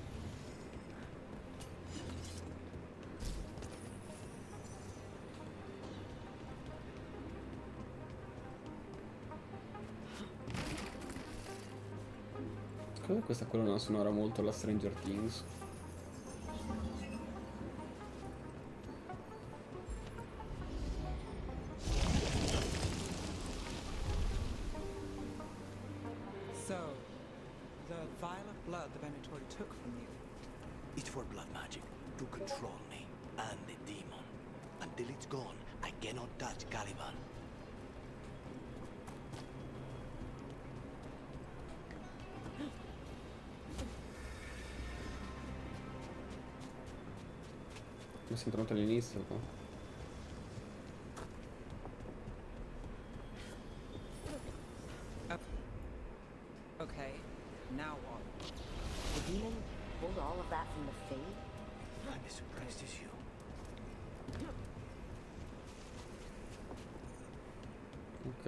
Cos'è questa colonna sonora molto alla Stranger Things? So, the vial of blood the Venatori took from you. It's for blood magic, to control me and the demon. Until it's gone, I cannot touch Caliban. Mi è entrato all'inizio qua. Okay, now what? The demon pulled all of that from the Fade? I'm as surprised as you. Ok.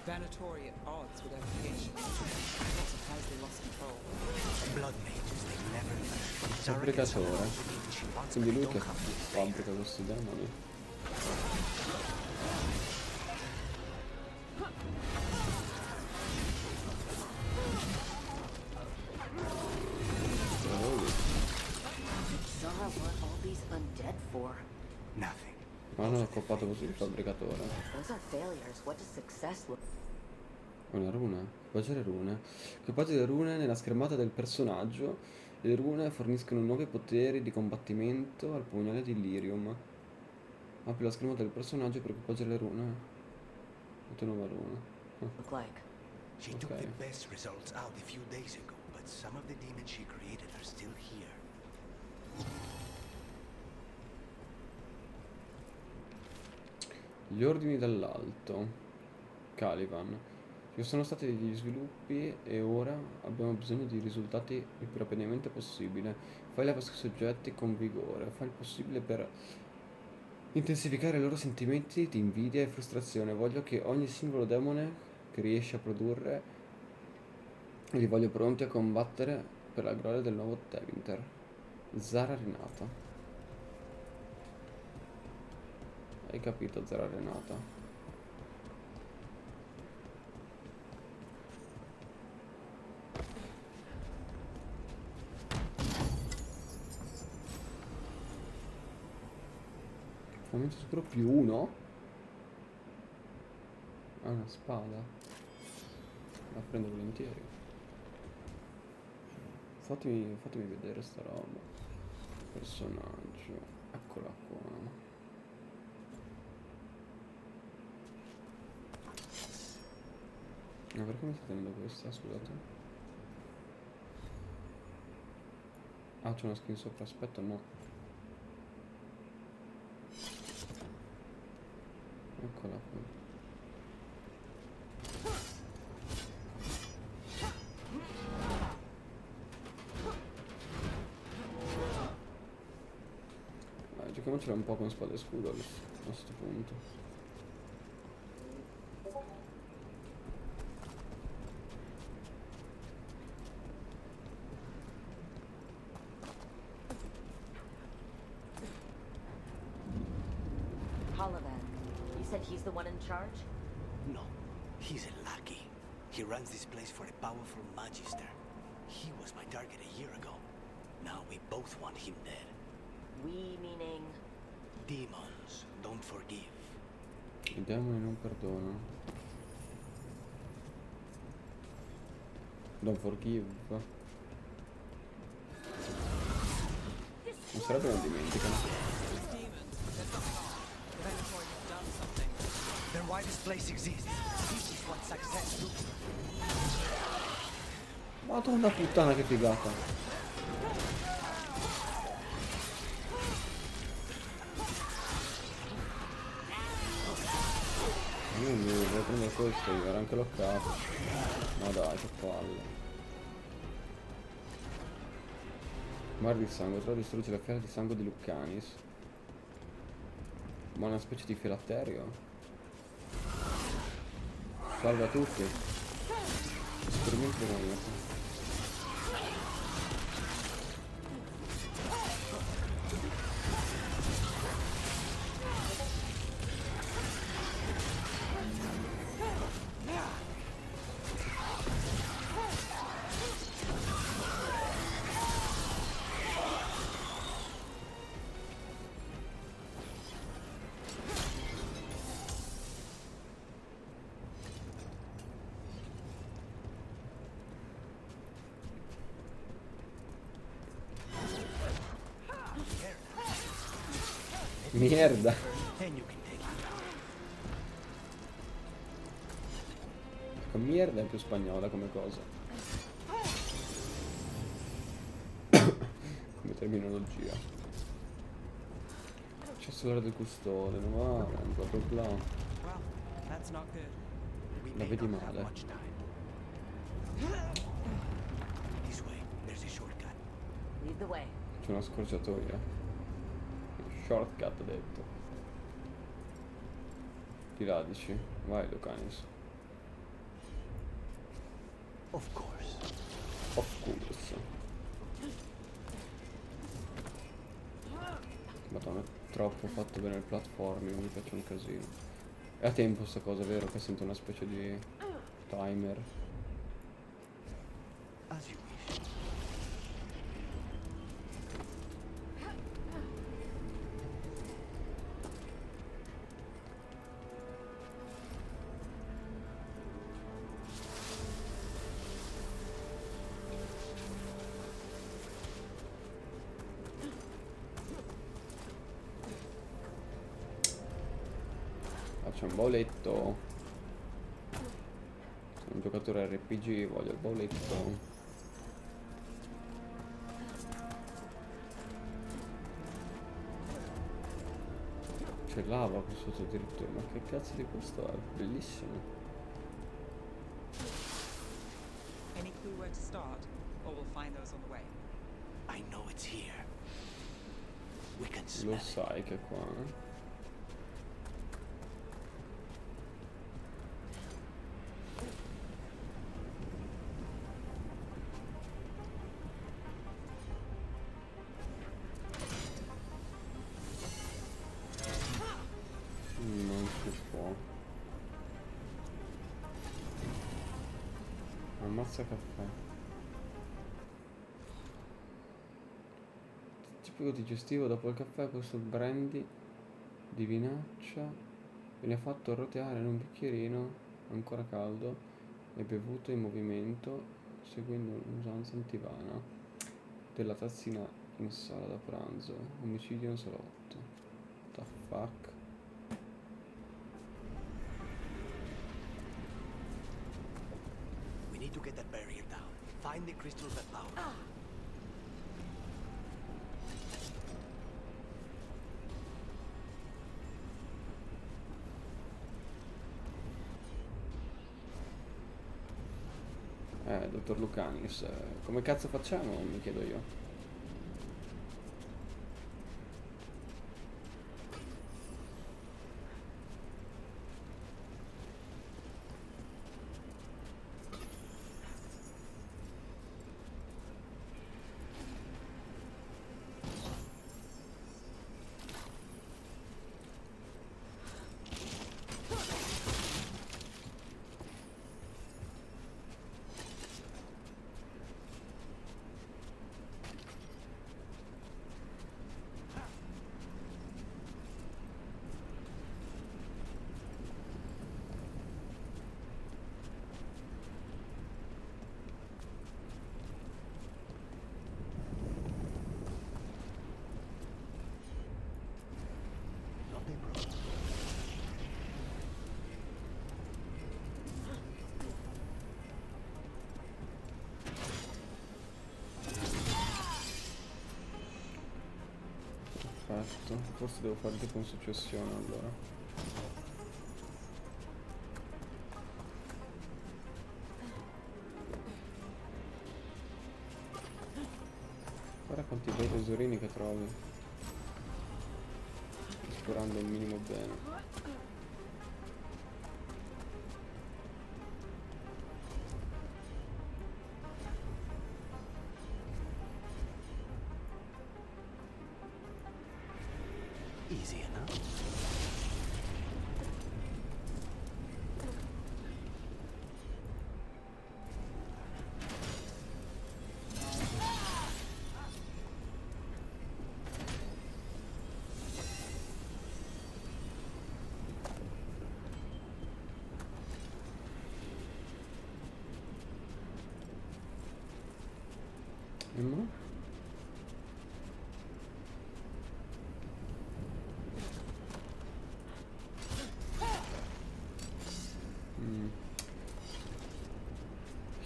Venatori at odds with their creation. I'm not surprised they lost control. Blood mages, they never learn. Fabbricatore. Quindi lui che fabbrica questi demoni. Zara, what all these undead for? Nothing. Ma non ho coppato così il fabbricatore. Those are failures. What does success look? Una runa. Equipaggiare rune. Equipaggia le rune nella schermata del personaggio. Le rune forniscono nuovi poteri di combattimento al pugnale di Lyrium. Apri la schermata del personaggio per equipaggiare le rune. Mette nuova runa. Look like? She took the best results out a few days ago, but some of the demons she created are still here. Gli ordini dall'alto. Caliban. Ci sono stati degli sviluppi e ora abbiamo bisogno di risultati il più rapidamente possibile. Fai leva sui soggetti con vigore. Fai il possibile per intensificare i loro sentimenti di invidia e frustrazione. Voglio che ogni singolo demone che riesce a produrre li voglio pronti a combattere per la gloria del nuovo Tevinter. Zara Renata. Hai capito, Zara Renata? Momento sicuro più 1. Ah, una spada. La prendo volentieri. Fatemi vedere sta roba. Personaggio. Eccola qua. Ma perché mi sta tenendo questa? Scusate. Ah, c'è una skin sopra. Aspetta, no. Eccola qui. Vai, giochiamocela un po' con spada e scudo a questo punto. He's the one in charge? No, he's a lackey. He runs this place for a powerful magister. He was my target a year ago. Now we both want him dead. We meaning? Demons don't forgive. I demoni non perdonano. Don't forgive. Non sarebbe non dimenticano. Then why this place exists? This is what success looks like. Madonna puttana, che figata. Devo prendere questo, io ero anche loccato. Ma dai, che palle. Mare di sangue, trova distrugge la fiala di sangue di Luccanis. Ma una specie di filatterio. Salve a tutti. Esperimento demoniaco. Merda. Merda è più spagnola come cosa. Come terminologia. Cellulare del custode, non va, bla bla bla. Well, that's not good. La vedi male. This way. There's a shortcut. Lead the way. C'è una scorciatoia. Shortcut detto. Di là dici. Vai Lucanis. Of course. Of course. Madonna, è troppo fatto bene il platforming, mi piace un casino. È a tempo sta cosa, vero? Che sento una specie di timer. As you wish. Faccio un bauletto. Sono un giocatore RPG, voglio il bauletto. C'è lava qui sotto addirittura, ma che cazzo di questo è? Bellissimo. Any clue where to start? Or we'll find those on the way. I know it's here. We can smell Lo it. sai che qua, eh? Non si può. Ammazza caffè. Tipico digestivo dopo il caffè, questo brandy di vinaccia viene fatto roteare in un bicchierino ancora caldo e bevuto in movimento seguendo un'usanza antivana della tazzina in sala da pranzo. Omicidio in salotto. The fuck? We need to get that barrier down. Find the crystals that power. Dottor Lucanis, come cazzo facciamo? Mi chiedo io. Perfetto, forse devo fare tipo in successione allora. Guarda quanti bei tesorini che trovi. Esplorando il minimo bene. Easy enough. E mo?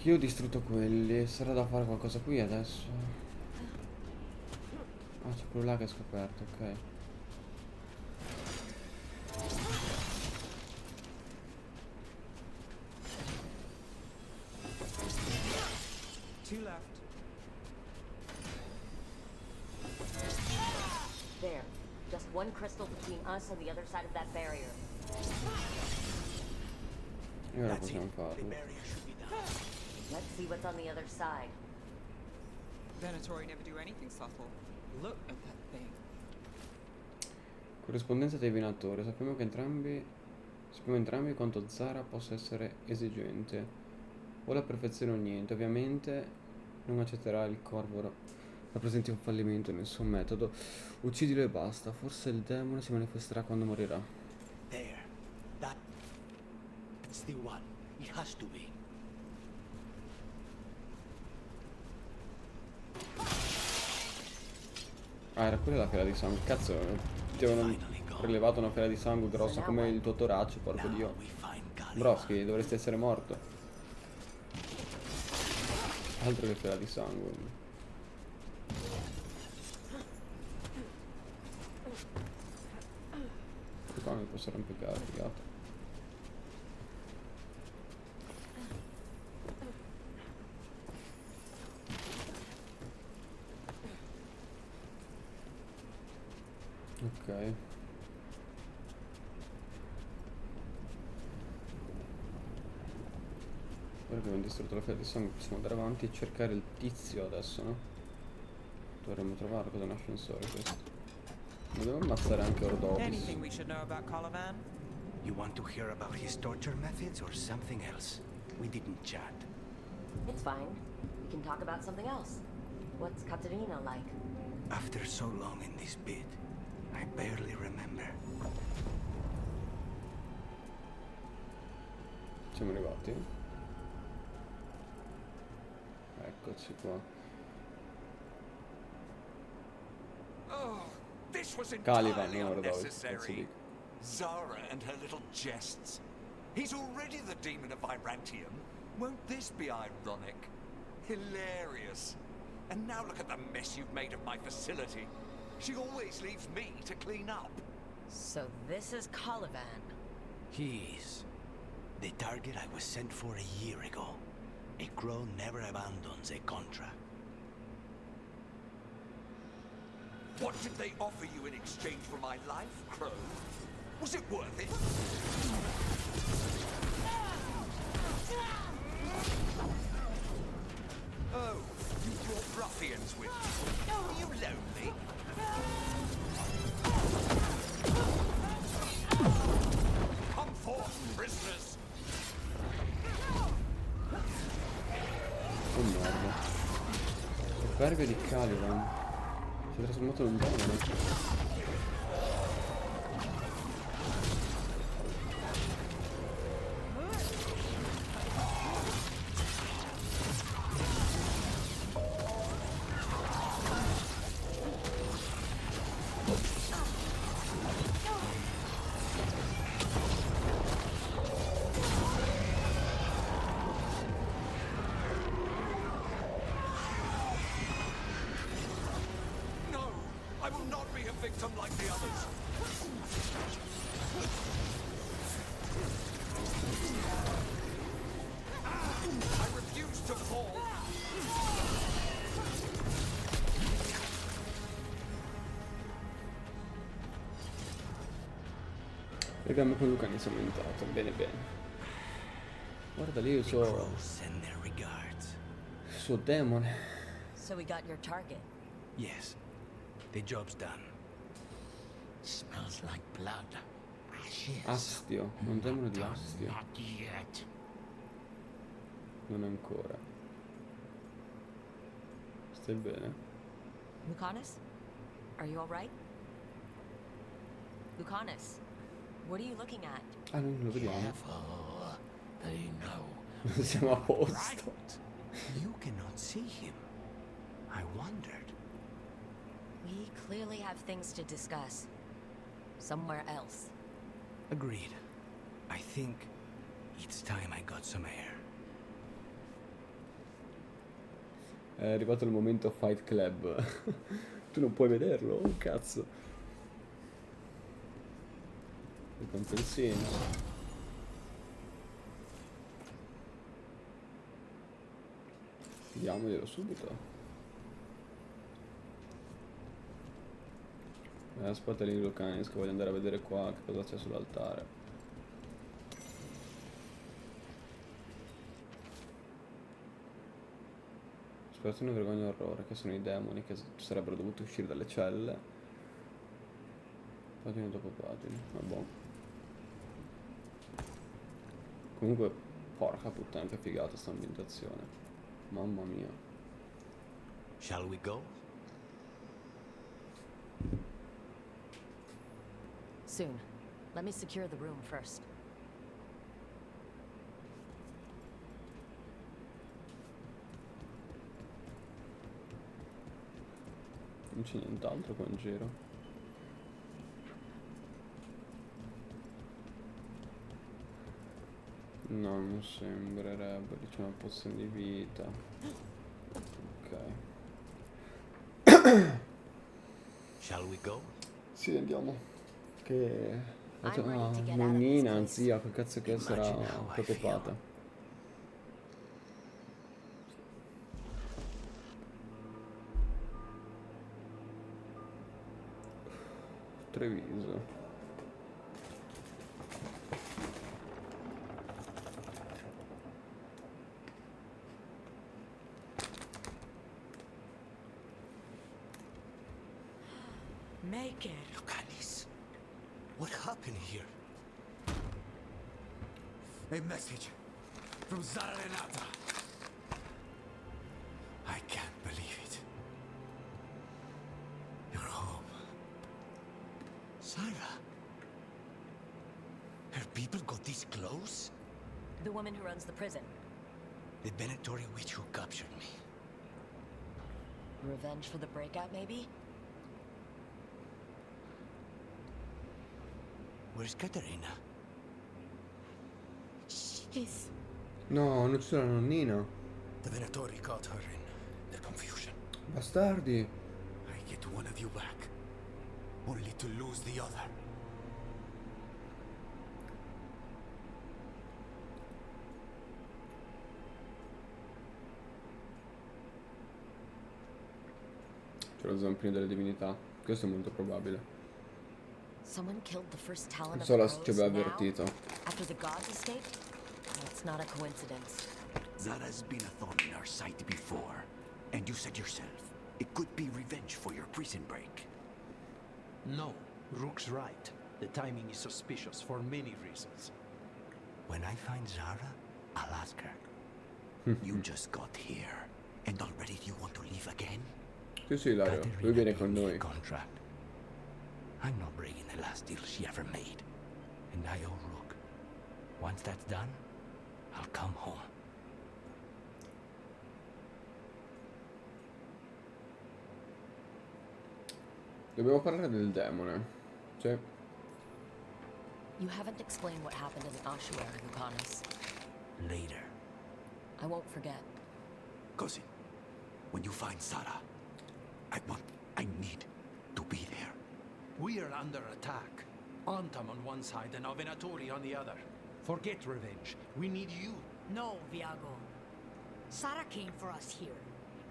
Io ho distrutto quelli, sarà da fare qualcosa qui adesso. Ah, c'è quello là che ha scoperto, ok. Two left. There. Just one crystal between us and the other side of that barrier. E ora possiamo farlo. Let's see what's on the other side. Venatori never do anything subtle. Look at that thing. Corrispondenza dei venatori. Sappiamo entrambi quanto Zara possa essere esigente. O la perfezione o niente. Ovviamente non accetterà il corvo rappresenti un fallimento nel suo metodo. Uccidilo e basta. Forse il demone si manifesterà quando morirà. There. That's the one. It has to be. Ah, era quella la fiala di sangue. Cazzo, ti avevano rilevato una fiala di sangue grossa come il tuo torace, porco dio. Broschi, dovresti essere morto. Altro che fiala di sangue. Qua mi posso arrampicare, figata. Ok. Ora che abbiamo distrutto la fiala di sangue possiamo andare avanti e cercare il tizio adesso, no? Dovremmo trovarlo, cosa è un ascensore questo? Dobbiamo ammazzare anche Ordovus. Anything we should know about Colavan? You want to hear about his torture methods or something else? We didn't chat. It's fine. We can talk about something else. What's Katerina like? After so long in this pit, I barely remember. Siamo arrivati. Eccoci qua. Oh, this was Caliban, entirely no, Ordovus, unnecessary. Zara and her little jests. He's already the demon of Virantium. Won't this be ironic? Hilarious. And now look at the mess you've made of my facility. She always leaves me to clean up. So this is Caliban. He is. The target I was sent for a year ago. A crow never abandons a contract. What did they offer you in exchange for my life, Crow? Was it worth it? Oh, you brought ruffians with you. Oh, are you lonely? Come forth, prisoners. Oh merda. Il verme di Caliban si è trasformato in un demone. Like the others. I refuse to fall. Legame con Luca ne siamo entrato, bene bene. Guarda lì il suo demone. So we got your target. Yes, the job's done. Smells like blood. Ashes. Astio, un demone di Astio. Not yet. Non ancora. Stai bene? Lucanus? Are you alright? Lucanus, what are you looking at? Ah, non lo vediamo. Careful. They know. Non siamo a posto. Right. You cannot see him. I wondered. We clearly have things to discuss. Somewhere else. Agreed. I think it's time I got some air. È arrivato il momento Fight Club. Tu non puoi vederlo, oh cazzo. Ricompensino. Diamoglielo subito. Aspetta lì Lucanis che voglio andare a vedere qua che cosa c'è sull'altare. Sperazione, vergogna e orrore, che sono i demoni che sarebbero dovuti uscire dalle celle. Pagine dopo pagine, vabbè. Comunque, porca puttana che figata sta ambientazione. Mamma mia. Shall we go? Soon. Let me secure the room first. Non c'è nient'altro qua in giro. No, non sembrerebbe. C'è una pozione di vita. Ok. Shall we go? Sì, andiamo. Che... nonnina, zia, che cazzo che sarà preoccupata. Treviso. Make it. Lucanis, what happened here? A message from Zara Renata. I can't believe it. You're home. Sarah? Her people got this close? The woman who runs the prison. The Venatori witch who captured me. Revenge for the breakout, maybe? Where's Caterina? She's... No, non c'è la nonnina. The Venatori caught her in their confusion. Bastardi. I get one of you back, only to lose the other. C'è lo zampino delle divinità. Questo è molto probabile. Someone killed the first Talon Non of so the la ci aveva Crows now, avvertito. after the gods escaped? That's not a coincidence. Zara's been a thorn in our side before, and you said yourself, it could be revenge for your prison break. No, Rook's right. The timing is suspicious for many reasons. When I find Zara, I'll ask her. You just got here, and already you want to leave again? Sì, sì, Ilario, lui viene con noi. Contract. I'm not breaking the last deal she ever made. And I owe Rook. Once that's done, I'll come home. Dobbiamo parlare del demone. Cioè... You haven't explained what happened in the ossuary, Lucanus. Later. I won't forget. Cousin, when you find Zara, I need to be there. We are under attack. Antam on one side and Avenatori on the other. Forget revenge. We need you. No, Viago. Sara came for us here,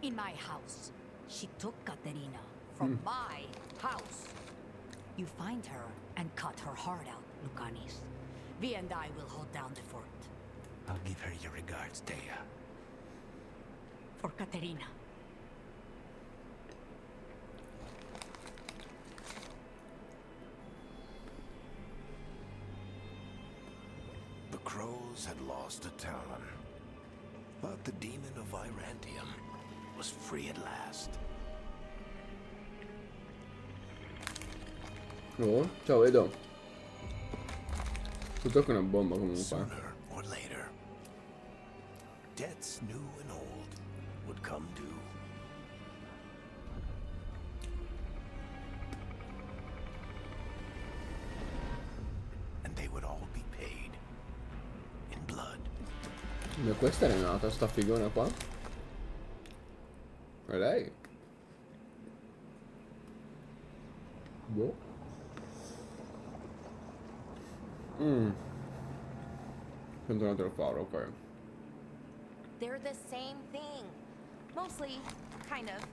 in my house. She took Caterina from my house. You find her and cut her heart out, Lucanis. Vi and I will hold down the fort. I'll give her your regards, Dea. For Caterina. The Crows had lost a Talon, but the demon of Virantium was free at last. Oh, ciao Edo. Tutto con una bomba comunque. Sooner or later, debts new and old would come due. And they would all be paid in blood. Ma questa è Renata, sta figona qua? È lei? Boh. Sento un altro faro, ok. They're the same thing. Mostly, kind of.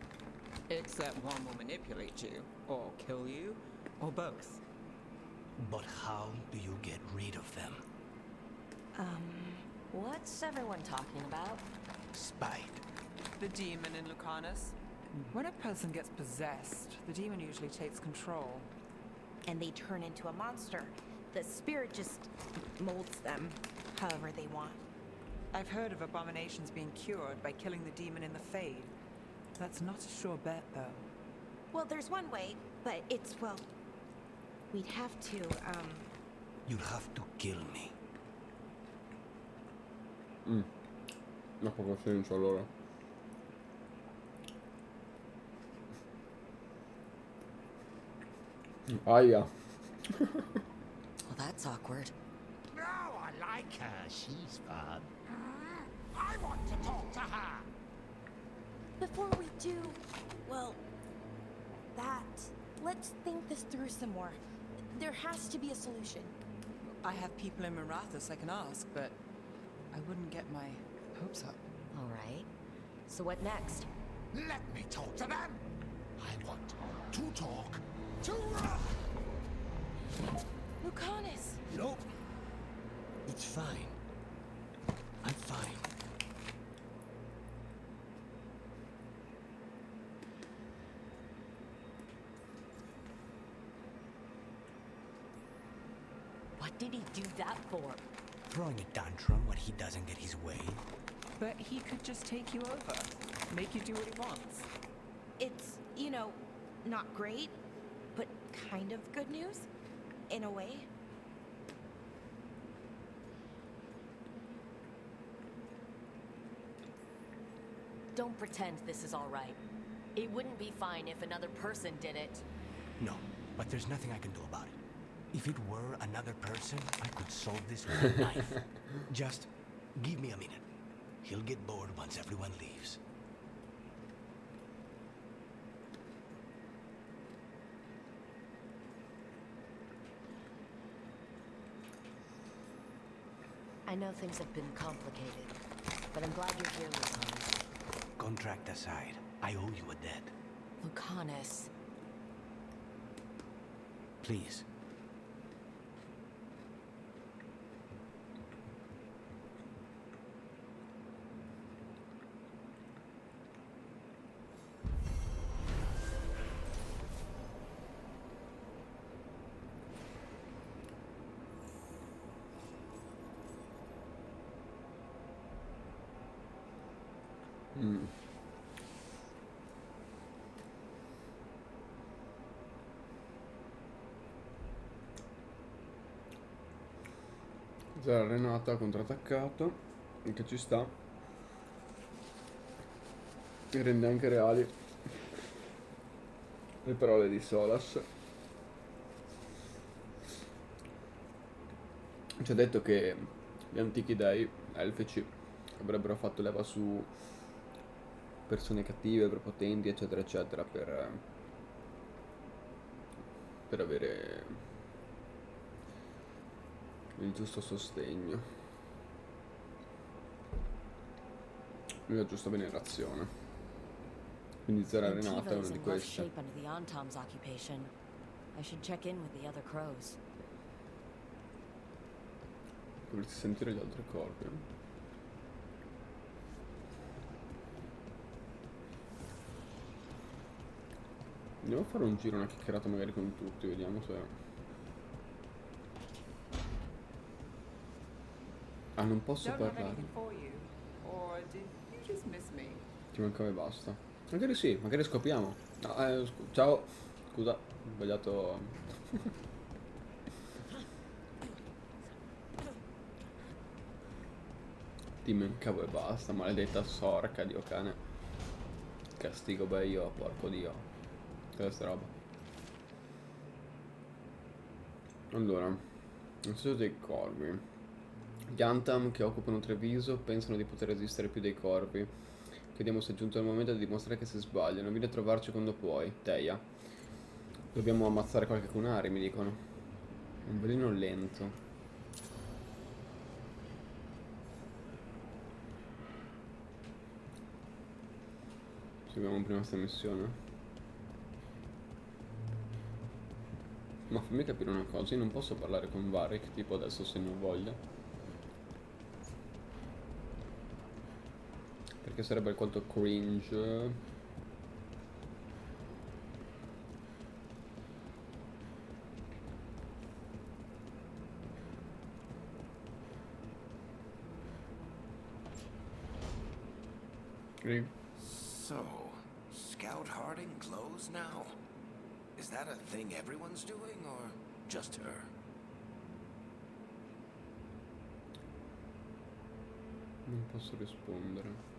Except one will manipulate you, or kill you, or both. But how do you get rid of them? What's everyone talking about? Spite. The demon in Lucanus. When a person gets possessed, the demon usually takes control. And they turn into a monster. The spirit just molds them however they want. I've heard of abominations being cured by killing the demon in the Fade. That's not a sure bet, though. Well, there's one way, but it's, well, we'd have to, You'd have to kill me. Ha poco senso allora. Aia. Well, that's awkward. No, I like her. She's fun. I want to talk to her. before we do, well, let's think this through some more. There has to be a solution. I have people in Marathas I can ask, but I wouldn't get my hopes up. All right. So what next? Let me talk to them. I want to talk to Lucanus! Nope. It's fine. I'm fine. What did he do that for? Throwing a tantrum when he doesn't get his way. But he could just take you over, make you do what he wants. It's, you know, not great, but kind of good news, in a way. Don't pretend this is all right. It wouldn't be fine if another person did it. No, but there's nothing I can do about it. If it were another person, I could solve this with a knife. Just give me a minute. He'll get bored once everyone leaves. I know things have been complicated, but I'm glad you're here, Lucanus. Contract aside, I owe you a debt. Lucanus. Please. Zara Renata ha contrattaccato, che ci sta, e rende anche reali le parole di Solas. Ci ha detto che gli antichi dei elfici avrebbero fatto leva su persone cattive, prepotenti, eccetera eccetera, per avere il giusto sostegno e la giusta venerazione. Quindi Zara Renata è una di queste. Shape under the Antom's occupation. I should check in with the other crows. Dovresti sentire gli altri corpi. Andiamo a fare un giro, una chiacchierata magari con tutti, vediamo se... Ah, non posso parlare. Ti mancava e basta. Magari sì, magari scopriamo. No, ciao. Scusa, ho sbagliato. Ti mancavo e basta, maledetta sorca, dio cane. Castigo io, porco dio. Questa roba. Allora, non so dei corvi. Gli Antam che occupano Treviso pensano di poter resistere più dei corvi. Chiediamo se è giunto il momento di dimostrare che si sbagliano. Vieni a trovarci quando puoi, Teia. Dobbiamo ammazzare qualche kunari, mi dicono. Un veleno lento. Seguiamo prima questa missione. Ma fammi capire una cosa, io non posso parlare con Varric, tipo adesso se non voglio. Perché sarebbe alquanto cringe. So, Scout Harding clothes now? Is that a thing everyone's doing, or just her? Non posso rispondere.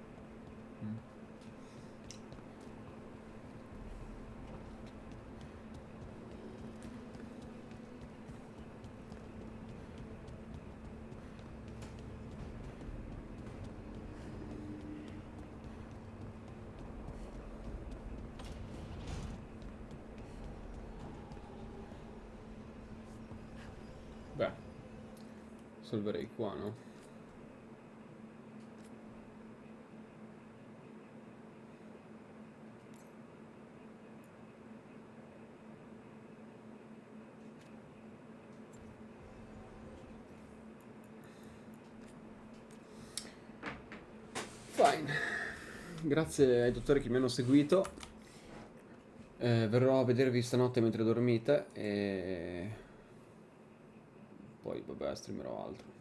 Beh, salverei qua, no? Fine. Grazie ai dottori che mi hanno seguito. Verrò a vedervi stanotte mentre dormite e poi vabbè streamerò altro.